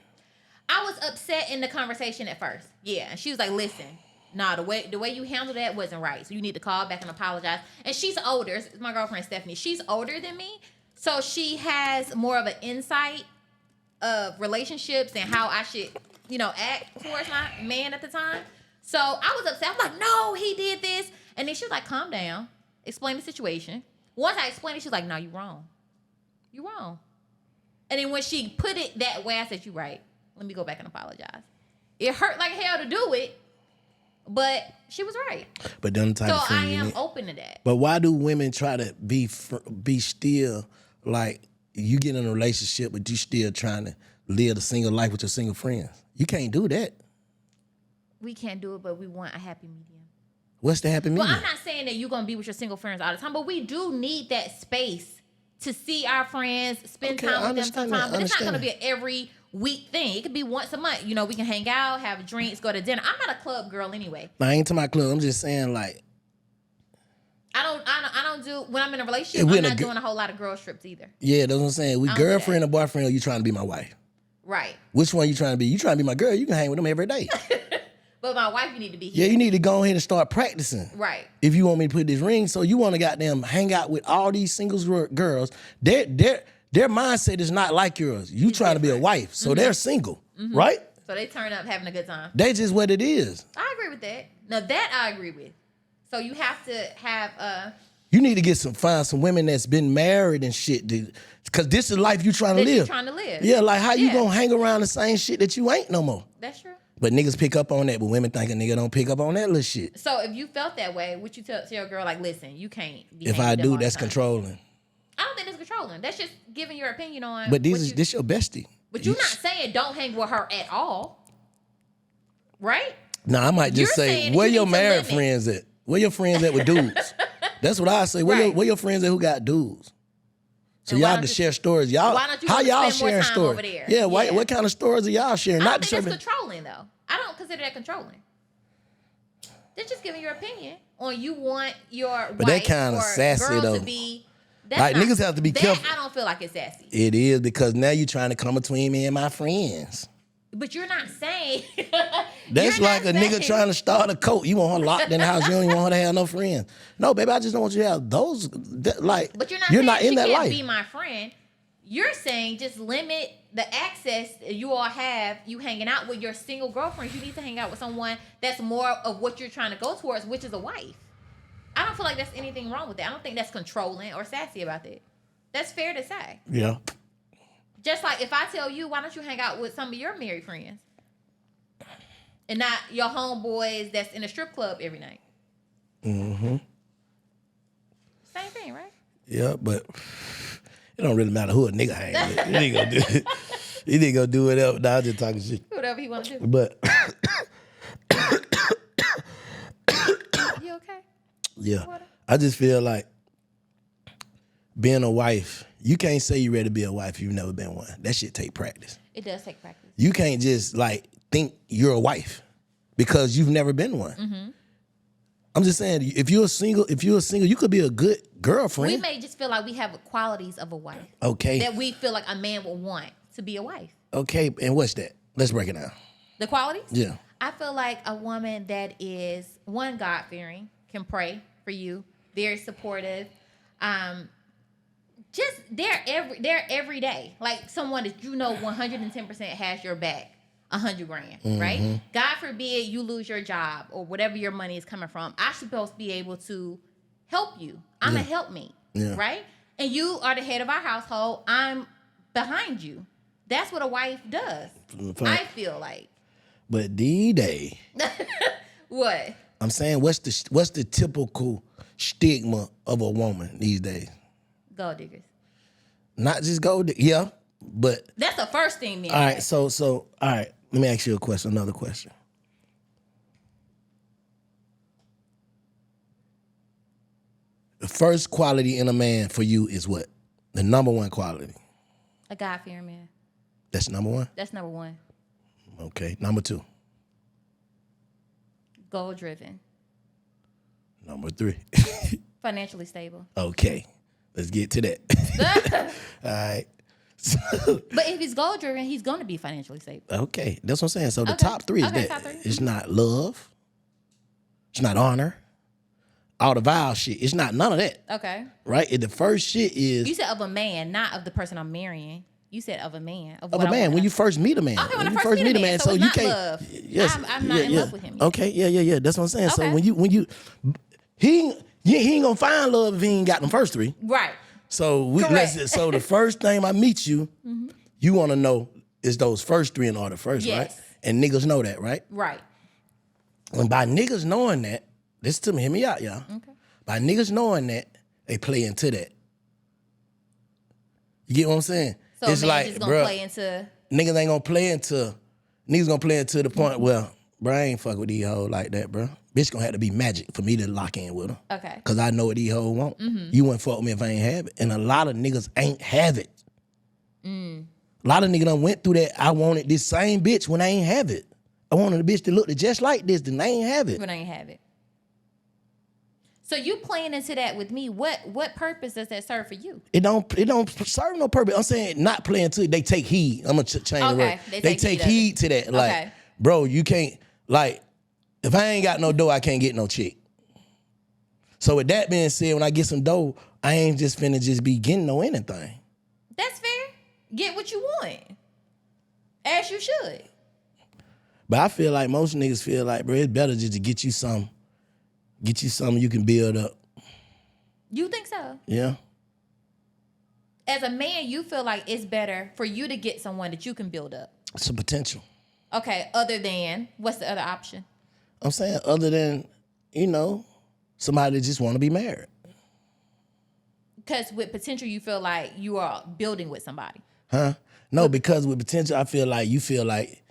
I was upset in the conversation at first. Yeah, and she was like, "Listen, nah, the way you handled that wasn't right. So you need to call back and apologize." And she's older. It's my girlfriend Stephanie. She's older than me, so she has more of an insight of relationships and how I should, act towards my man at the time. So I was upset. I'm like, "No, he did this," and then she was like, "Calm down, explain the situation." Once I explained it, she was like, "No, you wrong. You wrong." And then when she put it that way, I said, "You right. Let me go back and apologize." It hurt like hell to do it, but she was right. But them type So of friends, I you am need- open to that. But why do women try to be still like you get in a relationship, but you still trying to live a single life with your single friends? You can't do that. We can't do it, but we want a happy medium. What's the happy medium? Well, I'm not saying that you're going to be with your single friends all the time, but we do need that space to see our friends, spend Okay, I time with them understand sometimes. that. But it's not going to Understand be an every week thing. It could be once a month. We can hang out, have drinks, go to dinner. I'm not a club girl anyway. I ain't to my club. I'm just saying like. I don't do, when I'm in a relationship, we're I'm in a not gr- doing a whole lot of girl trips either. Yeah, that's what I'm saying. We I don't do girlfriend that. or boyfriend, or you trying to be my wife? Right. Which one you trying to be? You trying to be my girl? You can hang with them every day. But my wife, you need to be Yeah, here. you need to go ahead and start practicing. Right. If you want me to put this ring, so you want to goddamn hang out with all these singles girls. Their mindset is not like yours. You trying to be a wife, so they're single, right? So they turn up having a good time. That's just what it is. I agree with that. Now that I agree with. So you have to have You need to find some women that's been married and shit, dude. Because this is life you trying to that you're live. trying to live. Yeah, like how you Yeah. gonna hang around the same shit that you ain't no more? That's true. But niggas pick up on that, but women think a nigga don't pick up on that little shit. So if you felt that way, would you tell your girl like, listen, you can't be If hanging I with them do, all the that's time? controlling. I don't think that's controlling. That's just giving your opinion on. But this your bestie. But you're not saying don't hang with her at all, right? No, I might just You're say, saying where you your need to married limit. friends at? Where your friends at with dudes? That's what I say. Right. Where your friends at who got dudes? So And why y'all don't can you- share stories. Y'all, why don't you how wanna y'all spend more sharing time stories? over there? Yeah, Yeah. what kind of stories are y'all sharing? I Not don't to think show that's controlling though. I don't consider that controlling. They're just giving your opinion on you want your But that wife kinda or sassy, girl though. to be. That's Like, not- niggas have to be that careful. I don't feel like it's sassy. It is because now you trying to come between me and my friends. But you're not saying. That's you're like not a nigga saying- trying to start a cult. You want her locked in the house. You don't even want her to have no friends. No, baby, I just don't want you to have those. Like, But you're not you're saying not in she that can't life. be my friend. You're saying just limit the access you all have. You hanging out with your single girlfriends. You need to hang out with someone that's more of what you're trying to go towards, which is a wife. I don't feel like there's anything wrong with that. I don't think that's controlling or sassy about that. That's fair to say. Yeah. Just like if I tell you, why don't you hang out with some of your married friends? And not your homeboys that's in a strip club every night. Mm-hmm. Same thing, right? Yeah, but it don't really matter who a nigga hang with. He ain't gonna do it. He ain't gonna do whatever. Nah, I'm just talking shit. Whatever he want to do. But You okay? yeah, Water? I just feel like being a wife, you can't say you ready to be a wife if you've never been one. That shit take practice. It does take practice. You can't just like think you're a wife because you've never been one. Mm-hmm. I'm just saying, if you're single, you could be a good girlfriend. We may just feel like we have qualities of a wife Okay. that we feel like a man would want to be a wife. Okay, and what's that? Let's break it down. The qualities? Yeah. I feel like a woman that is one, God-fearing, can pray for you, very supportive. Just they're every day. Like someone that 110% has your back. $100,000, right? God forbid you lose your job or whatever your money is coming from. I'm supposed to be able to help you. I'm a helpmate, right? And you are the head of our household. I'm behind you. That's what a wife does. I feel like. But D-Day, What? I'm saying, what's the typical stigma of a woman these days? Gold diggers. Not just gold. Yeah, But That's the first thing men all right, say. so all right, let me ask you another question. The first quality in a man for you is what? The number one quality. A God-fearing man. That's number one? That's number one. Okay. Number two. Goal-driven. Number three. Financially stable. Okay. Let's get to that. All right. So, But if he's goal-driven, he's going to be financially stable. okay. That's what I'm saying. So the Okay. top three is Okay, that. top three. It's not love. It's not honor. All the vile shit. It's not none of that. Okay. Right? And the first shit is You said of a man, not of the person I'm marrying. You said of a man. of a man when you first meet a man. Okay, when I you first meet a man, so it's you not can't. love. Yes, I'm not in love with him yet. Okay, yeah. That's what I'm saying. So Okay. when you he ain't gonna find love if he ain't got them first three. Right. So Correct. so the first time I meet you, you want to know is those first three in order first, Yes. right? And niggas know that, right? Right. And by niggas knowing that, listen to me, hear me out, y'all. Okay. By niggas knowing that, they play into that. You get what I'm saying? So it's man just gonna bruh, play into niggas ain't gonna play into the point where, bro, I ain't fuck with these hoes like that, bro. Bitch gonna have to be magic for me to lock in with her. okay. Cause I know what these hoes want. You wouldn't fuck with me if I ain't have it. And a lot of niggas ain't have it. A lot of niggas done went through that. I wanted this same bitch when I ain't have it. I wanted a bitch that looked just like this, then I ain't have it. When I ain't have it. So you playing into that with me? What purpose does that serve for you? It don't serve no purpose. I'm saying not playing to it. They take heed. I'm gonna change the word. they They take take heed of heed to that. Like, Okay. bro, you can't, like, if I ain't got no dough, I can't get no chick. So with that being said, when I get some dough, I ain't just finna just be getting no anything. That's fair. Get what you want. As you should. But I feel like most niggas feel like, bro, it's better just to get you something you can build up. You think so? Yeah. As a man, you feel like it's better for you to get someone that you can build up. It's a potential. Okay, other than, what's the other option? I'm saying other than, somebody that just want to be married. Because with potential, you feel like you are building with somebody. Huh? No, because with potential, I feel like you feel like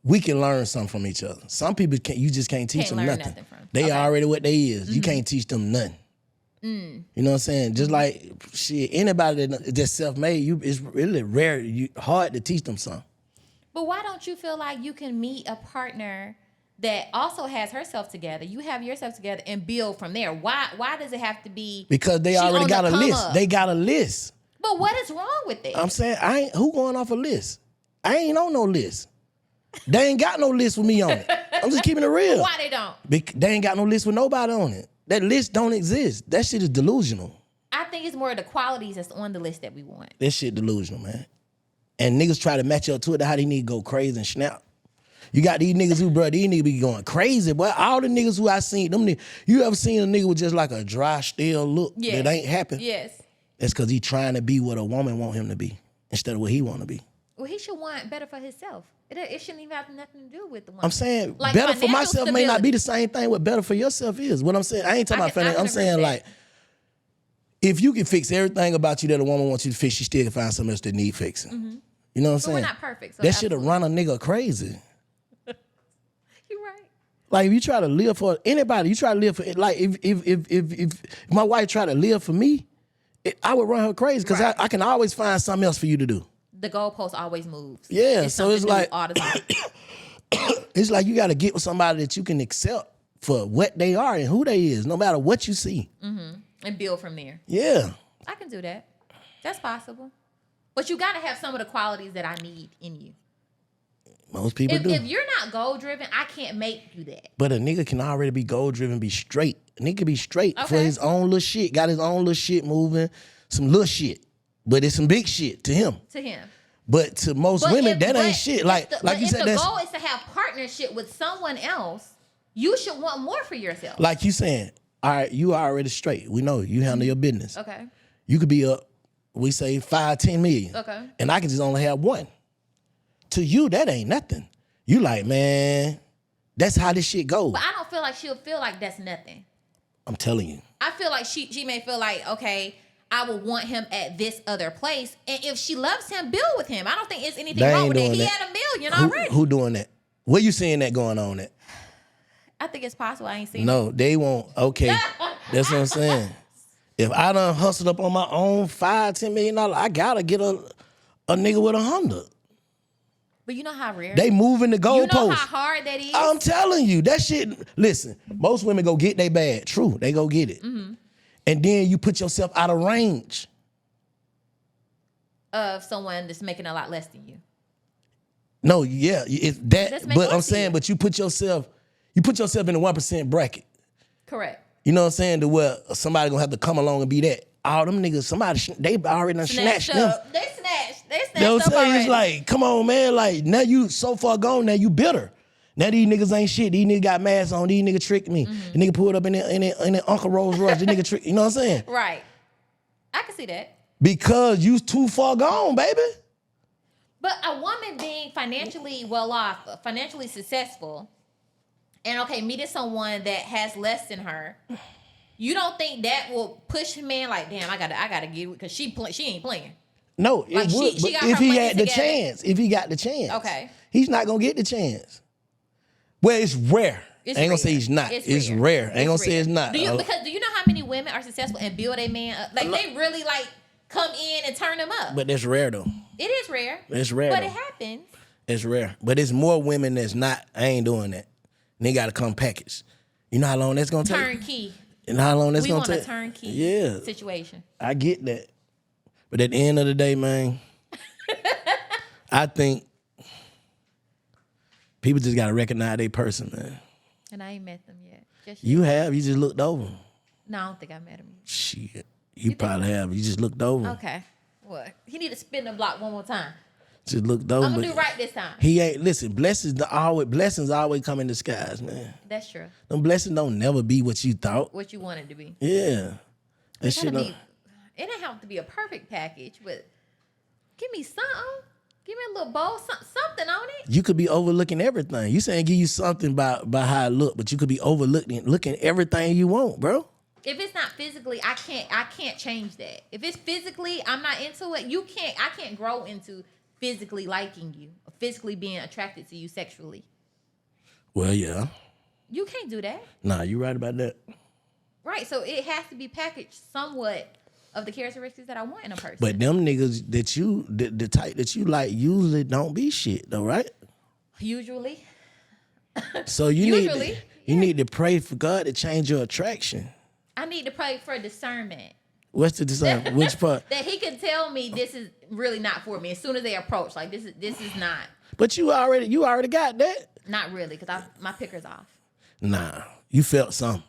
we can learn something from each other. Some people you just can't teach Can't them learn nothing. nothing from. They Okay. already what they is. You can't teach them nothing. You know what I'm saying? Just like shit, anybody that's self-made, it's really hard to teach them something. But why don't you feel like you can meet a partner that also has herself together? You have yourself together and build from there. Why does it have to be? Because they she already on got the a come list. up? They got a list. But what is wrong with it? I'm saying who going off a list? I ain't on no list. They ain't got no list with me on it. I'm just keeping it real. Why they don't? They ain't got no list with nobody on it. That list don't exist. That shit is delusional. I think it's more of the qualities that's on the list that we want. That shit delusional, man. And niggas try to match up to it to how they need to go crazy and snap. You got these niggas who, bro, these niggas be going crazy, boy. All the niggas who I seen, them niggas, you ever seen a nigga with just like a dry, still look Yes. that ain't happy? Yes. That's because he trying to be what a woman want him to be instead of what he want to be. Well, he should want better for himself. It shouldn't even have nothing to do with the woman. I'm saying Like better for financial myself may not stability. be the same thing what better for yourself is. What I'm saying, I ain't talking I about can financial. I'm agree saying with like, that. if you can fix everything about you that a woman wants you to fix, she still can find something else that need fixing. You know what I'm But saying? we're not perfect. So That should have absolutely. run a nigga crazy. You're right. Like if you try to live for anybody, you try to live for like if my wife tried to live for me, I would run her crazy because Right. I can always find something else for you to do. The goalpost always moves. Yeah, so something it's new like- all the time. It's like you got to get with somebody that you can accept for what they are and who they is, no matter what you see. And build from there. Yeah. I can do that. That's possible. But you got to have some of the qualities that I need in you. Most people do. If you're not goal driven, I can't make you that. But a nigga can already be goal driven, be straight. A nigga can be straight for Okay. his own little shit, got his own little shit moving, some little shit. But it's some big shit to him. To him. But to most But women, if- that but ain't shit. if Like the- like but you if said, the that's goal is to have partnership with someone else, you should want more for yourself. like you saying, all right, you are already straight. We know you handle your business. Okay. You could be up, we say 5-10 million. Okay. And I can just only have one. To you, that ain't nothing. You like, man, that's how this shit goes. But I don't feel like she'll feel like that's nothing. I'm telling you. I feel like she may feel like, okay, I would want him at this other place. And if she loves him, build with him. I don't think it's anything They wrong ain't with it. doing He that. had $1 million already. Who doing that? Where you seeing that going on at? I think it's possible. I ain't seen No, they won't. Okay, that's what I'm saying. If I done hustled up on my own $5-10 million, I gotta get a nigga with 100. But you know how rare. They moving the goalposts. You know how hard that is? I'm telling you, that shit. Listen, most women go get they bag. True, they go get it. Mm-hmm. And then you put yourself out of range Of someone that's making a lot less than you. No, yeah, it's that. Let's make But one I'm to saying, you. but you put yourself in the 1% bracket. Correct. You know what I'm saying? To where somebody gonna have to come along and be that. All them niggas, they already done snatched them. up. They snatched You know what I'm up saying? already. It's like, come on, man. Like, now you so far gone, now you bitter. Now these niggas ain't shit. These niggas got masks on. These niggas tricked me. The nigga pulled up in the Uncle Rolls Royce. The nigga tricked. You know what I'm saying? Right. I can see that. Because you too far gone, baby. But a woman being financially well off, financially successful, and okay, meeting someone that has less than her, you don't think that will push a man like, damn, I gotta get it because she ain't playing. No, Like, it would. she But got if her he money had the together. chance, if he got the chance, Okay. he's not gonna get the chance. Well, it's rare. It's I ain't gonna rare. say he's not. It's rare. I ain't It's gonna say rare. it's not. Do you know how many women are successful and build a man up? Like they really like come in and turn them up. But that's rare though. It is rare. It's rare. But though. it happens. It's rare. But it's more women that's not. I ain't doing that. And they gotta come packaged. You know how long that's gonna take? Turnkey. And how long that's We gonna want take? a turnkey Yeah. situation. I get that. But at the end of the day, man, I think people just gotta recognize their person, man. And I ain't met them yet. Just You yet. have. You just looked over. No, I don't think I met him. Shit. You probably have. You just looked over. Okay. What? He need to spin the block one more time. Just looked over. I'm gonna but do right this time. He ain't listen. Blessings always come in disguise, man. That's true. Them blessings don't never be what you thought. What you want it to be. Yeah, that It shit. gotta Don't, be. It don't have to be a perfect package, but give me something. Give me a little bowl, something on it. you could be overlooking everything. You saying give you something by how it look, but you could be looking everything you want, bro. If it's not physically, I can't change that. If it's physically, I'm not into it. I can't grow into physically liking you, or physically being attracted to you sexually. Well, yeah. You can't do that. Nah, you right about that. Right. So it has to be packaged somewhat of the characteristics that I want in a person. But them niggas that the type that you like usually don't be shit though, right? Usually. So you Usually, need to pray for God to change your attraction. I need to pray for discernment. What's the design? Which part? That he can tell me this is really not for me as soon as they approach. Like this is not. But you already got that. Not really, because my picker's off. Nah, you felt something.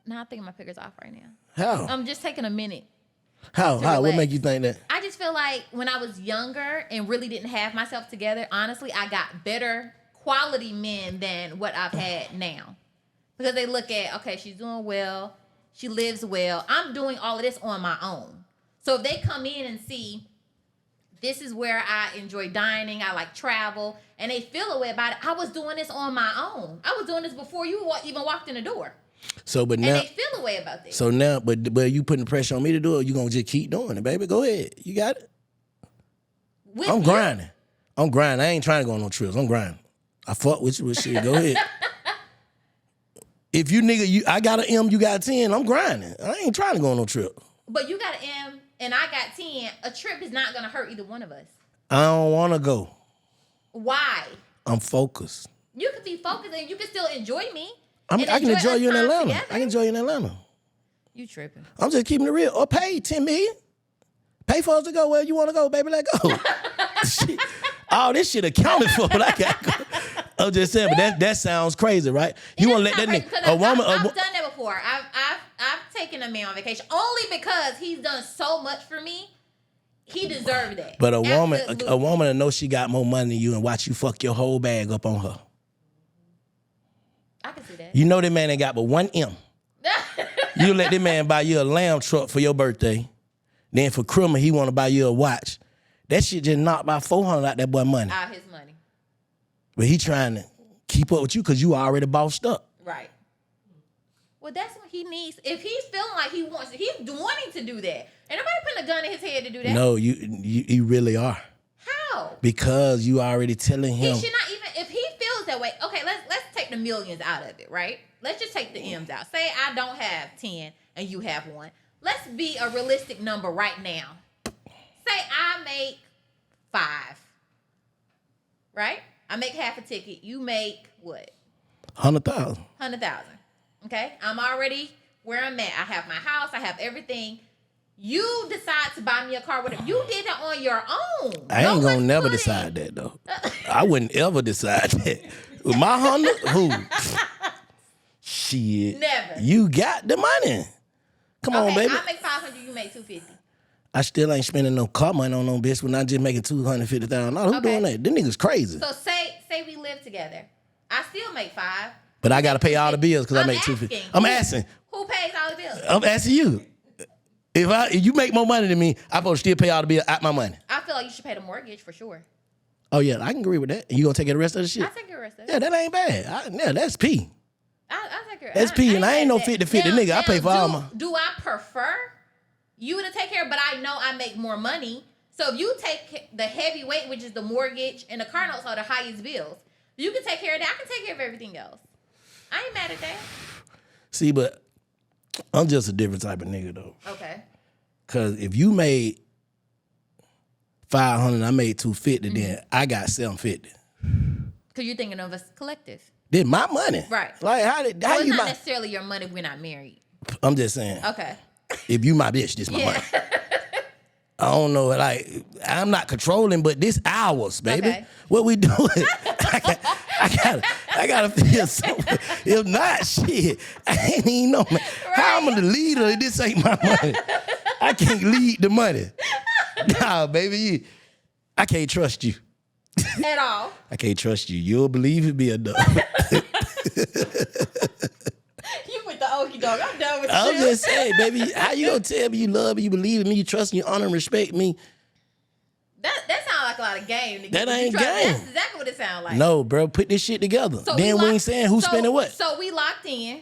No, I think my picker's off right now. How? I'm just taking a minute. How? What relax. make you think that? I just feel like when I was younger and really didn't have myself together, honestly, I got better quality men than what I've had now. Because they look at, okay, she's doing well, she lives well. I'm doing all of this on my own. So if they come in and see, this is where I enjoy dining, I like travel, and they feel a way about it, I was doing this on my own. I was doing this before you even walked in the door. So, but And now, they feel a way about this. so now, but you putting pressure on me to do it, or you gonna just keep doing it, baby? Go ahead, you got it. With I'm you, grinding. I ain't trying to go on no trips. I'm grinding. I fuck with you with shit. Go ahead. If you nigga, I got an M, you got a 10, I'm grinding. I ain't trying to go on no trip. But you got an M and I got 10. A trip is not going to hurt either one of us. I don't want to go. Why? I'm focused. You can be focused and you can still enjoy me. I can enjoy us you in time Atlanta. together. I can enjoy you in Atlanta. You tripping. I'm just keeping it real. Or pay $10 million. Pay for us to go where you want to go, baby. Let go. Shit. All this shit accounted for, but I got. I'm just saying, but that sounds crazy, right? You want to let that nigga, a woman, I've done that before. I've taken a man on vacation only because he's done so much for me. He deserved that. but a woman to know she got more money than you and watch you fuck your whole bag up on her. I can see that. You know that man ain't got but one M. You let that man buy you a lamb truck for your birthday. Then for Christmas, he want to buy you a watch. That shit just knocked about $400 out that boy money. Out his money. But he trying to keep up with you because you already bossed up. Right. Well, that's what he needs. If he's feeling like he wants to, he's wanting to do that. Ain't nobody putting a gun in his head to do that. No, you really are. How? Because you already telling him. He should not even, if he feels that way. Okay, let's take the millions out of it, right? Let's just take the M's out. Say I don't have 10 and you have 1. Let's be a realistic number right now. Say I make 5, right? I make half a ticket. You make what? 100,000. 100,000. Okay, I'm already where I'm at. I have my house. I have everything. You decide to buy me a car. Whatever. You did it on your own. I ain't gonna never decide that though. I wouldn't ever decide that. With my Honda, who? Shit. Never. You got the money. Come on, baby. I make 500. You make 250. I still ain't spending no car money on no bitch when I just making $250,000. Who doing that? Them niggas crazy. So say we live together. I still make 5. But I gotta pay all the bills because I make $250. I'm asking. Who pays all the bills? I'm asking you. If you make more money than me, I'm supposed to still pay all the bills out my money. I feel like you should pay the mortgage for sure. Oh yeah, I can agree with that. You gonna take care of the rest of the shit? I take care of the rest of it. Yeah, that ain't bad. Yeah, that's P. I take care of it. That's P, and I ain't no 50-50 nigga. I pay for all my. Do I prefer you to take care, but I know I make more money. So if you take the heavy weight, which is the mortgage and the car notes are the highest bills, you can take care of that. I can take care of everything else. I ain't mad at that. See, but I'm just a different type of nigga though. Okay. Cause if you made 500, I made 250, then I got 750. Cause you're thinking of us collective. Then my money, Right? Like how It's you not necessarily your money if we're not married. I'm just saying. Okay. If you my bitch, this my money. I don't know, like I'm not controlling, but this ours, baby. Okay. What we doing? I gotta feel something. If not, shit, I ain't even know, man. How I'm the leader if this ain't my money? I can't lead the money. Nah, baby, I can't trust you. At all. I can't trust you. You'll believe it be enough. You with the okie dog. I'm done with you. I'm just saying, baby, how you gonna tell me you love me, you believe in me, you trust me, you honor and respect me? That sounds like a lot of game. Nigga. That ain't game. That's exactly what it sounds like. No, bro, put this shit together. So then we ain't saying who's spending what. So we locked in.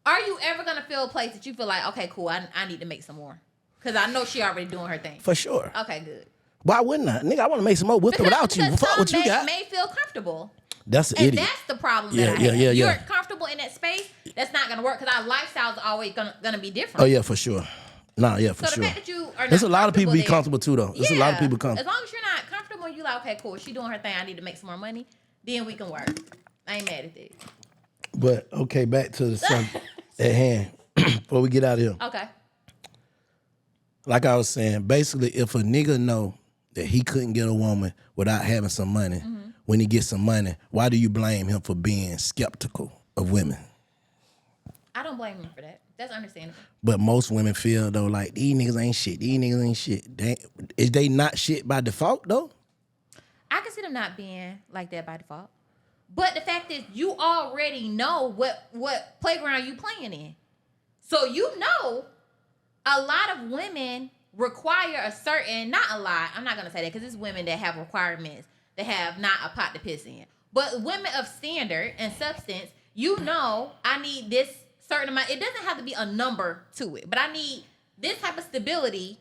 Are you ever gonna feel a place that you feel like, okay, cool, I need to make some more? Because I know she already doing her thing. For sure. Okay, good. Why wouldn't I? Nigga, I want to make some more with or without you. Fuck what you got. May feel comfortable. That's an and idiot. That's the problem that I have. Yeah. You're comfortable in that space, that's not gonna work because our lifestyles are always gonna be different. Oh yeah, for sure. Nah, yeah, for so sure. The fact that you are not There's a lot of people be there, comfortable too, though. There's a lot of people comfortable. As long as you're not comfortable, you like, okay, cool. She doing her thing. I need to make some more money. Then we can work. I ain't mad at that. But okay, back to the subject at hand before we get out of here. Okay. Like I was saying, basically, if a nigga know that he couldn't get a woman without having some money, when he gets some money, why do you blame him for being skeptical of women? I don't blame him for that. That's understandable. But most women feel, though, like, these niggas ain't shit. These niggas ain't shit. Is they not shit by default, though? I can see them not being like that by default. But the fact is, you already know what playground you playing in. So you know a lot of women require a certain, not a lot, I'm not going to say that because it's women that have requirements that have not a pot to piss in. But women of standard and substance, you know, I need this certain amount. It doesn't have to be a number to it, but I need this type of stability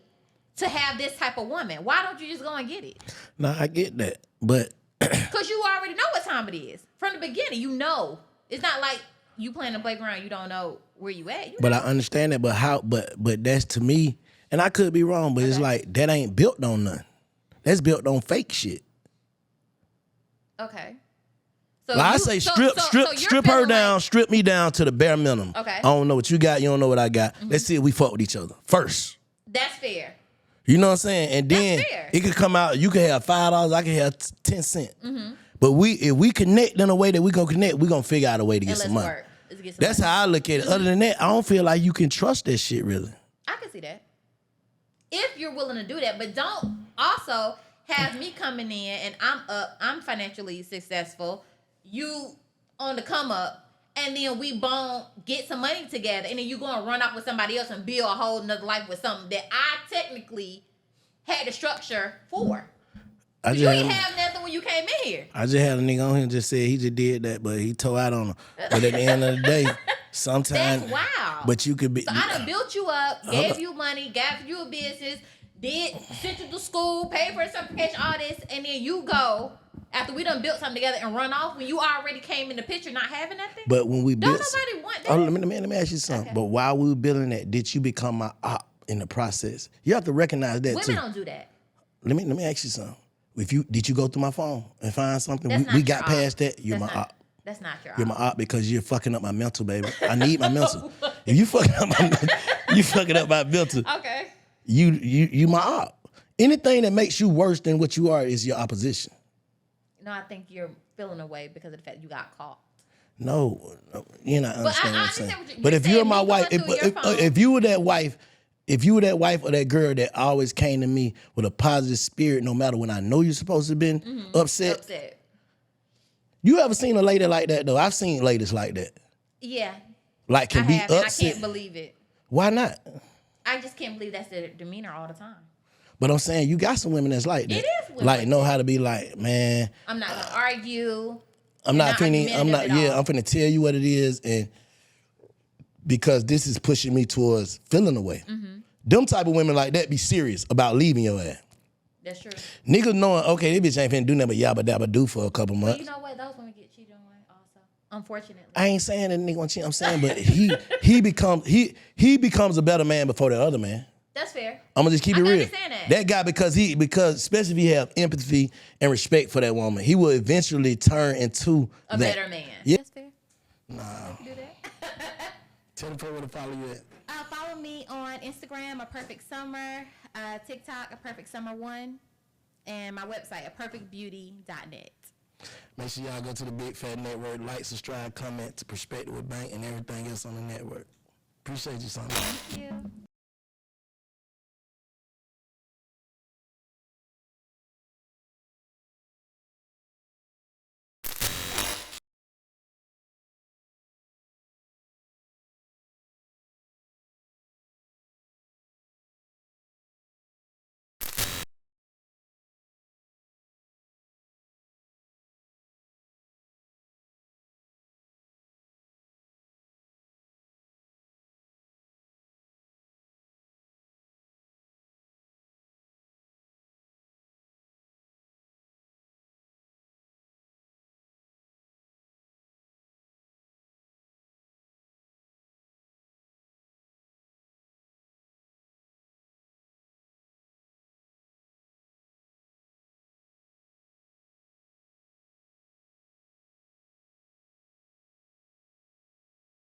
to have this type of woman. Why don't you just go and get it? No, I get that, but because you already know what time it is from the beginning. You know, it's not like you playing the playground. You don't know where you at. But I understand that. But how? But that's to me, and I could be wrong. But it's like that ain't built on nothing. That's built on fake shit. Okay. So like I say, strip her down, strip me down to the bare minimum. Okay. I don't know what you got. You don't know what I got. Let's see if we fuck with each other first. That's fair. You know what I'm saying? And then it could come out. You could have $5. I could have 10 cents. But if we connect in a way that we gonna connect, we gonna figure out a way to get some money. That's how I look at it. Other than that, I don't feel like you can trust that shit really. I can see that. If you're willing to do that, but don't also have me coming in and I'm financially successful, you on the come up, and then we get some money together, and then you gonna run off with somebody else and build a whole nother life with something that I technically had the structure for. I You didn't have nothing when you came in here. I just had a nigga on here and just said he just did that, but he tore out on him. But at the end of the day, sometimes. That's wild. But you could be. So I done built you up, gave you money, gave you a business, sent you to school, paid for a certification, all this, and then you go after we done built something together and run off when you already came in the picture not having nothing? But when we built. Don't nobody want that. Oh, let me ask you something. Okay. But while we were building that, did you become my op in the process? You have to recognize that Women too. Don't do that. Let me ask you something. Did you go through my phone and find something? That's We got past that. You're my op. That's not your op. You're my op because you're fucking up my mental, baby. I need my mental. If you fucking up my mental, you fucking up my mental. Okay. You my op. Anything that makes you worse than what you are is your opposition. No, I think you're feeling away because of the fact you got caught. No, you're not understanding what I'm saying. But if saying you're my wife, if you were that wife, or that girl that always came to me with a positive spirit, no matter when I know you're supposed to have been upset. You ever seen a lady like that though? I've seen ladies like that. Yeah. Like can be upset. I can't believe it. Why not? I just can't believe that's their demeanor all the time. But I'm saying you got some women that's like that. It is women like know how to be like, man. I'm not gonna argue. I'm finna tell you what it is, and because this is pushing me towards feeling away. Mm-hmm. Them type of women like that be serious about leaving your ass. That's true. Niggas knowing, okay, this bitch ain't finna do nothing but yabba dabba do for a couple months. But you know what? Those women get cheated on also. Unfortunately. I ain't saying that nigga want to cheat. I'm saying, but he becomes a better man before the other man. That's fair. I'm gonna just keep it real. Understand that guy, because especially if he have empathy and respect for that woman, he will eventually turn into a better man. Yeah. That's fair. Nah. Do that. Tell them where to follow you at. Follow me on Instagram, A Perfect Summer, TikTok, A Perfect Summer 1, and my website, aperfectbeauty.net. Make sure y'all go to the Big Fat Network, like, subscribe, comment to Perspective with Bank and everything else on the network. Appreciate you, son. Thank you.